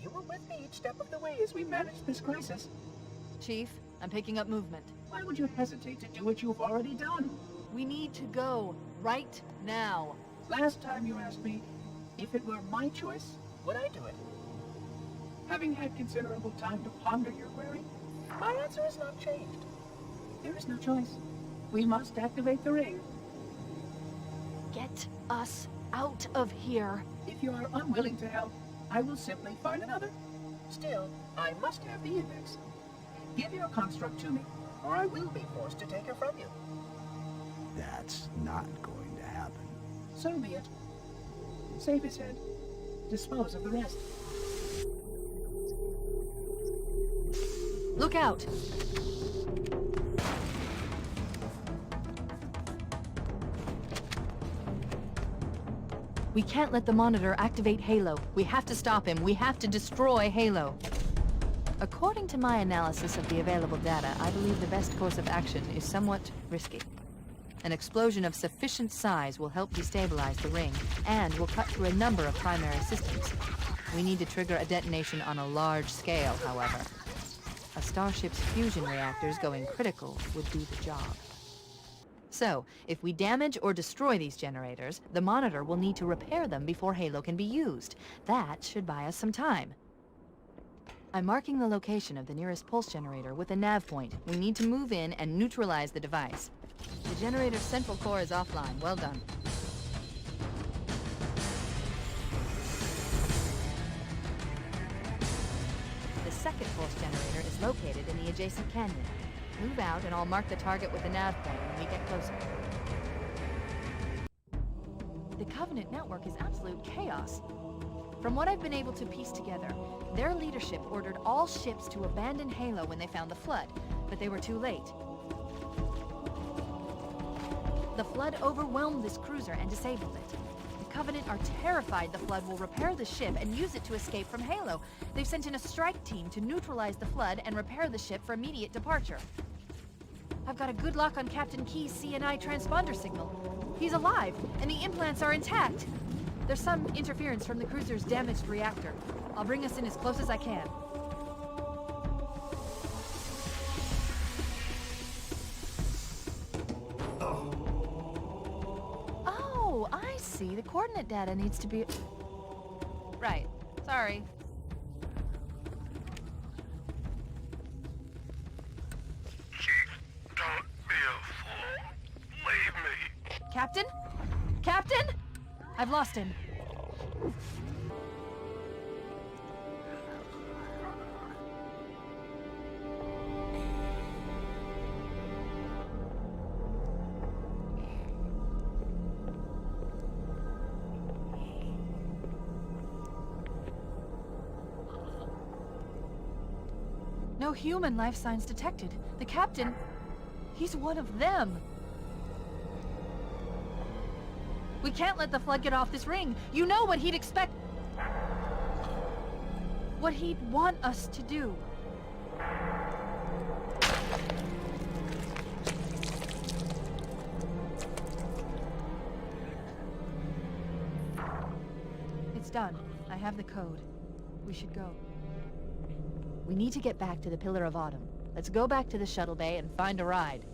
You were with me each step of the way as we managed this crisis. Chief, I'm picking up movement. Why would you hesitate to do what you've already done? We need to go, right now. Last time you asked me, if it were my choice, would I do it? Having had considerable time to ponder your query, my answer has not changed. There is no choice. We must activate the ring. Get us out of here. If you are unwilling to help, I will simply find another. Still, I must have the index. Give your construct to me, or I will be forced to take her from you. That's not going to happen. So be it. Save his head. Dispose of the rest. Look out! We can't let the monitor activate Halo. We have to stop him. We have to destroy Halo. According to my analysis of the available data, I believe the best course of action is somewhat risky. An explosion of sufficient size will help destabilize the ring, and will cut through a number of primary systems. We need to trigger a detonation on a large scale, however. A starship's fusion reactors going critical would do the job. So, if we damage or destroy these generators, the monitor will need to repair them before Halo can be used. That should buy us some time. I'm marking the location of the nearest pulse generator with a nav point. We need to move in and neutralize the device. The generator's central core is offline. Well done. The second pulse generator is located in the adjacent canyon. Move out and I'll mark the target with the nav point when we get closer. The Covenant network is absolute chaos. From what I've been able to piece together, their leadership ordered all ships to abandon Halo when they found the Flood, but they were too late. The Flood overwhelmed this cruiser and disabled it. The Covenant are terrified the Flood will repair the ship and use it to escape from Halo. They've sent in a strike team to neutralize the Flood and repair the ship for immediate departure. I've got a good lock on Captain Key's CNI transponder signal. He's alive, and the implants are intact. There's some interference from the cruiser's damaged reactor. I'll bring us in as close as I can. Oh, I see. The coordinate data needs to be... Right. Sorry. Chief, don't be a fool. Leave me. Captain? Captain? I've lost him. No human life signs detected. The captain, he's one of them. We can't let the Flood get off this ring. You know what he'd expect... what he'd want us to do. It's done. I have the code. We should go. We need to get back to the Pillar of Autumn. Let's go back to the shuttle bay and find a ride.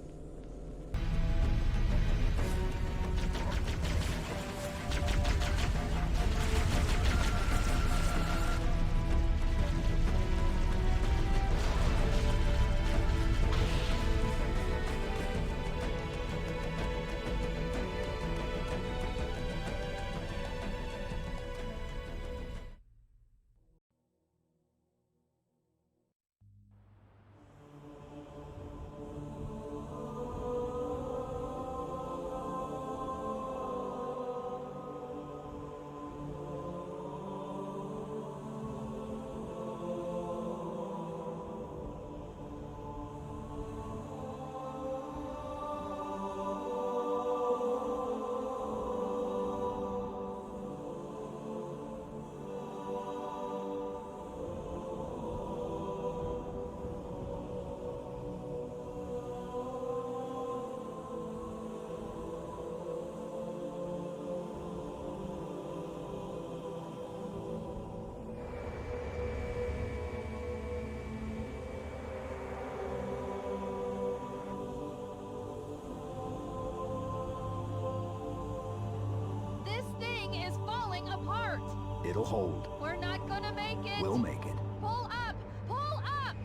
It'll hold. We're not gonna make it! We'll make it. Pull up! Pull up!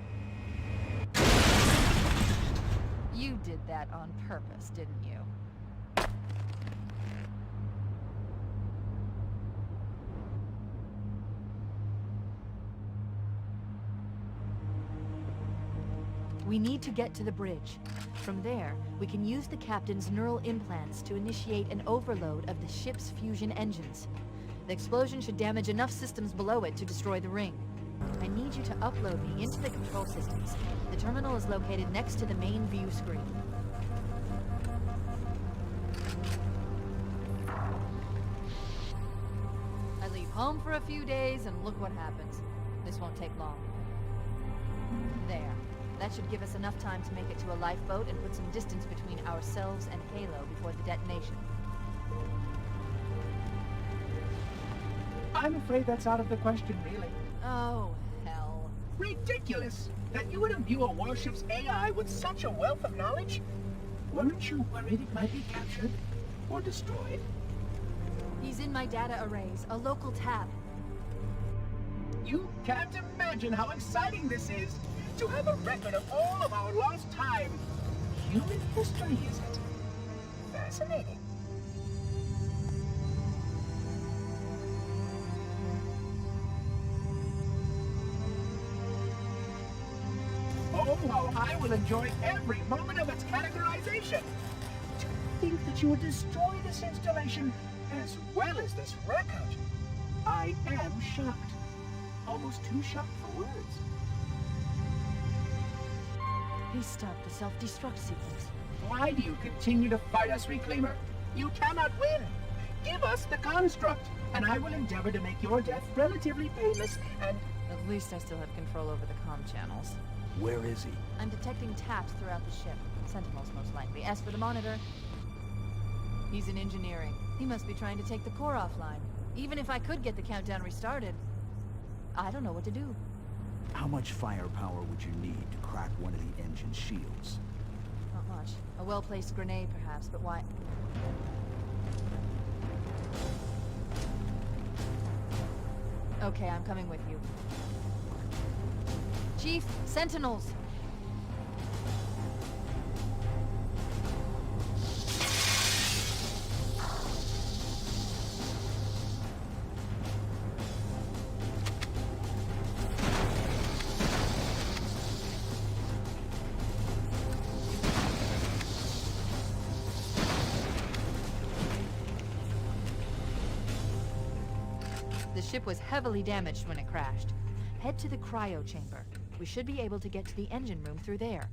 You did that on purpose, didn't you? We need to get to the bridge. From there, we can use the captain's neural implants to initiate an overload of the ship's fusion engines. The explosion should damage enough systems below it to destroy the ring. I need you to upload me into the control systems. The terminal is located next to the main view screen. I leave home for a few days and look what happens. This won't take long. There. That should give us enough time to make it to a lifeboat and put some distance between ourselves and Halo before the detonation. I'm afraid that's out of the question, really. Oh, hell. Ridiculous! That you would imbue a warship's AI with such a wealth of knowledge? Weren't you worried it might be captured? Or destroyed? He's in my data arrays, a local tab. You can't imagine how exciting this is to have a record of all of our lost time. Human history, is it? Fascinating. Oh, how I will enjoy every moment of its categorization. To think that you would destroy this installation as well as this record. I am shocked. Almost too shocked for words. He stopped the self-destruct sequence. Why do you continue to fight us, Reclaimer? You cannot win. Give us the construct, and I will endeavor to make your death relatively painless and... At least I still have control over the comm channels. Where is he? I'm detecting taps throughout the ship. Sentinels, most likely. As for the monitor, he's in engineering. He must be trying to take the core offline. Even if I could get the countdown restarted, I don't know what to do. How much firepower would you need to crack one of the engine shields? Not much. A well-placed grenade, perhaps, but why? Okay, I'm coming with you. Chief, Sentinels! The ship was heavily damaged when it crashed. Head to the cryo chamber. We should be able to get to the engine room through there.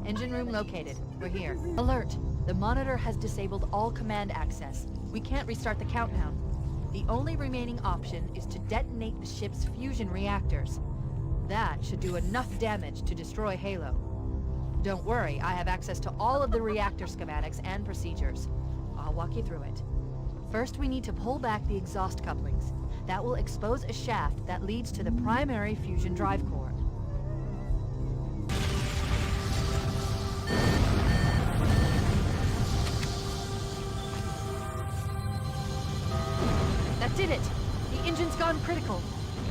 Engine room located. We're here. Alert! The monitor has disabled all command access. We can't restart the countdown. The only remaining option is to detonate the ship's fusion reactors. That should do enough damage to destroy Halo. Don't worry, I have access to all of the reactor schematics and procedures. I'll walk you through it. First, we need to pull back the exhaust couplings. That will expose a shaft that leads to the primary fusion drive core. That did it! The engine's gone critical.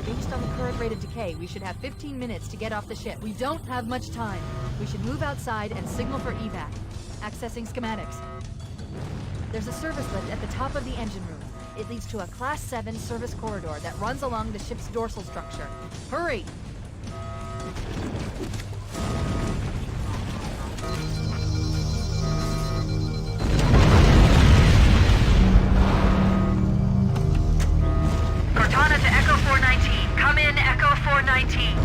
Based on the current rate of decay, we should have 15 minutes to get off the ship. We don't have much time. We should move outside and signal for evac. Accessing schematics. There's a service lift at the top of the engine room. It leads to a Class 7 service corridor that runs along the ship's dorsal structure. Hurry! Cortana to Echo 419. Come in, Echo 419.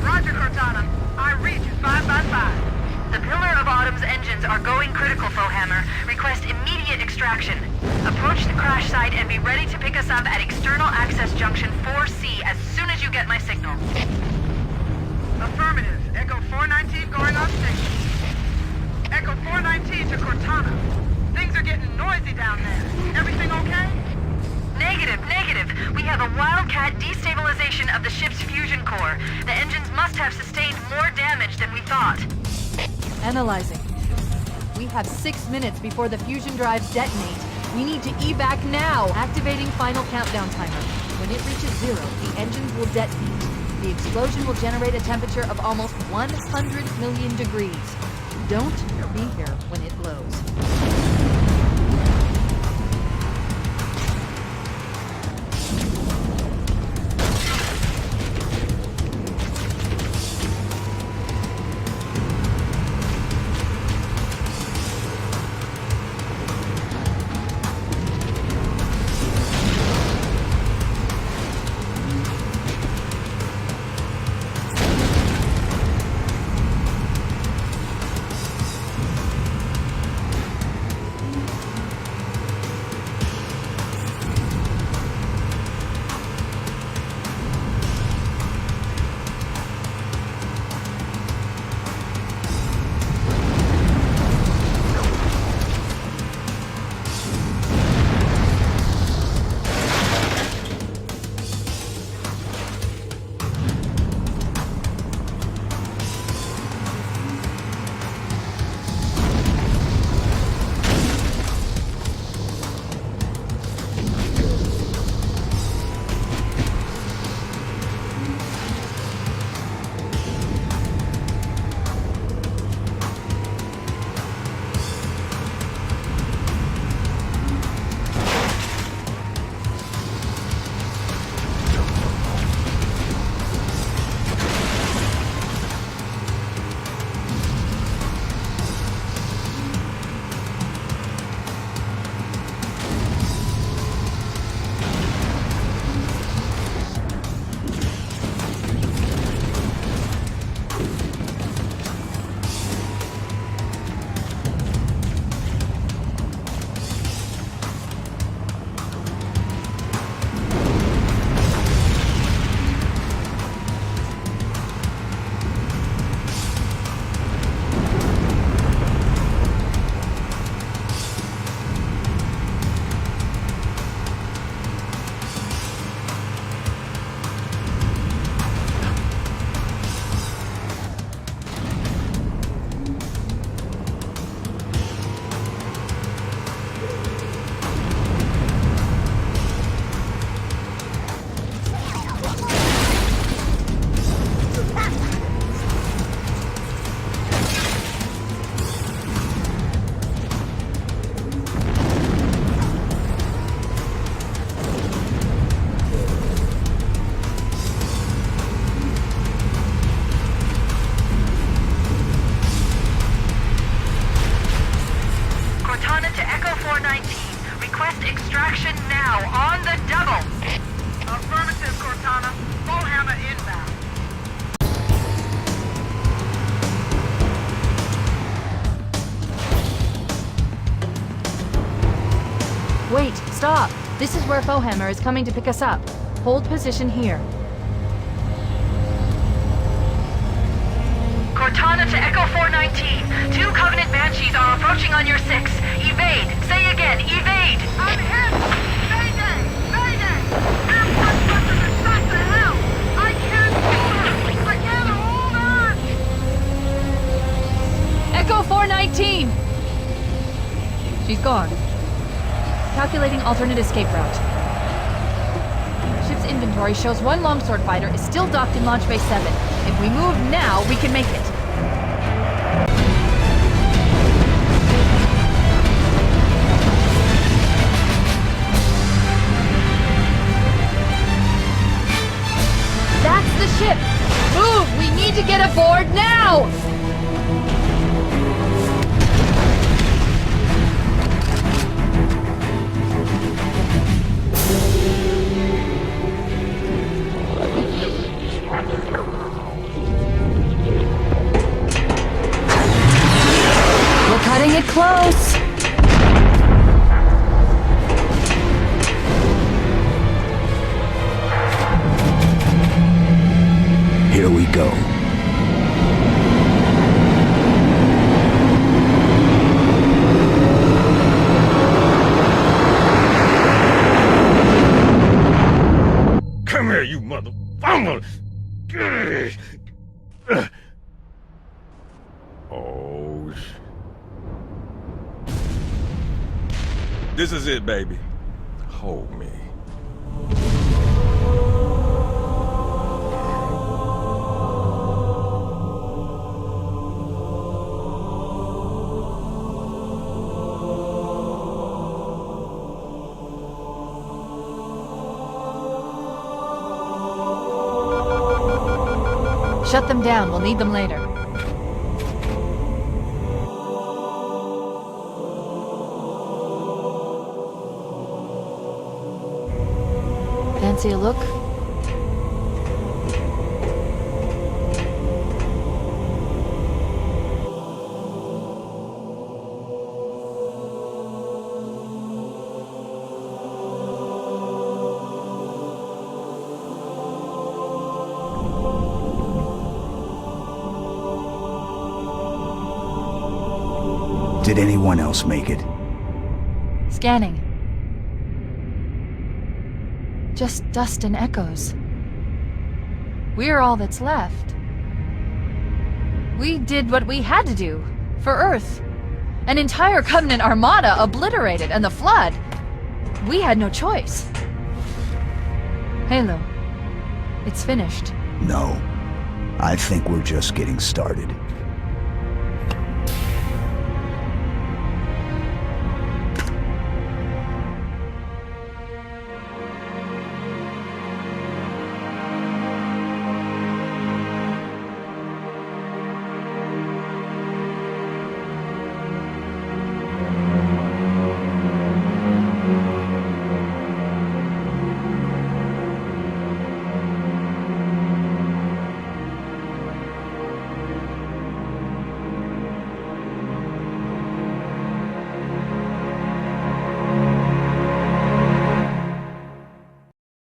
Roger, Cortana. I read you 5 by 5. The Pillar of Autumn's engines are going critical, Fohammer. Request immediate extraction. Approach the crash site and be ready to pick us up at External Access Junction 4C as soon as you get my signal. Affirmative. Echo 419 going off station. Echo 419 to Cortana. Things are getting noisy down there. Everything okay? Negative. We have a Wildcat destabilization of the ship's fusion core. The engines must have sustained more damage than we thought. Analyzing. We have 6 minutes before the fusion drives detonate. We need to evac now! Activating final countdown timer. When it reaches 0, the engines will detonate. The explosion will generate a temperature of almost 100 million degrees. Don't be here when it blows. 419. Request extraction now, on the double. Affirmative, Cortana. Bullhammer inbound. Wait, stop! This is where Fohammer is coming to pick us up. Hold position here. Cortana to Echo 419. 2 Covenant Banshees are approaching on your 6. Evade. Say again, evade. I'm hit! Mayday! Mayday! They're punching us back to hell! I can't hold her! I can't hold her! Echo 419! She's gone. Calculating alternate escape route. Ship's inventory shows 1 longsword fighter is still docked in Launch Bay 7. If we move now, we can make it. That's the ship! Move! We need to get aboard now! Cutting it close! Here we go. Come here, you mother... Oh, shit. This is it, baby. Hold me. Shut them down. We'll need them later. Fancy a look? Did anyone else make it? Scanning. Just dust and echoes. We're all that's left. We did what we had to do. For Earth. An entire Covenant armada obliterated, and the Flood. We had no choice. Halo. It's finished. No. I think we're just getting started.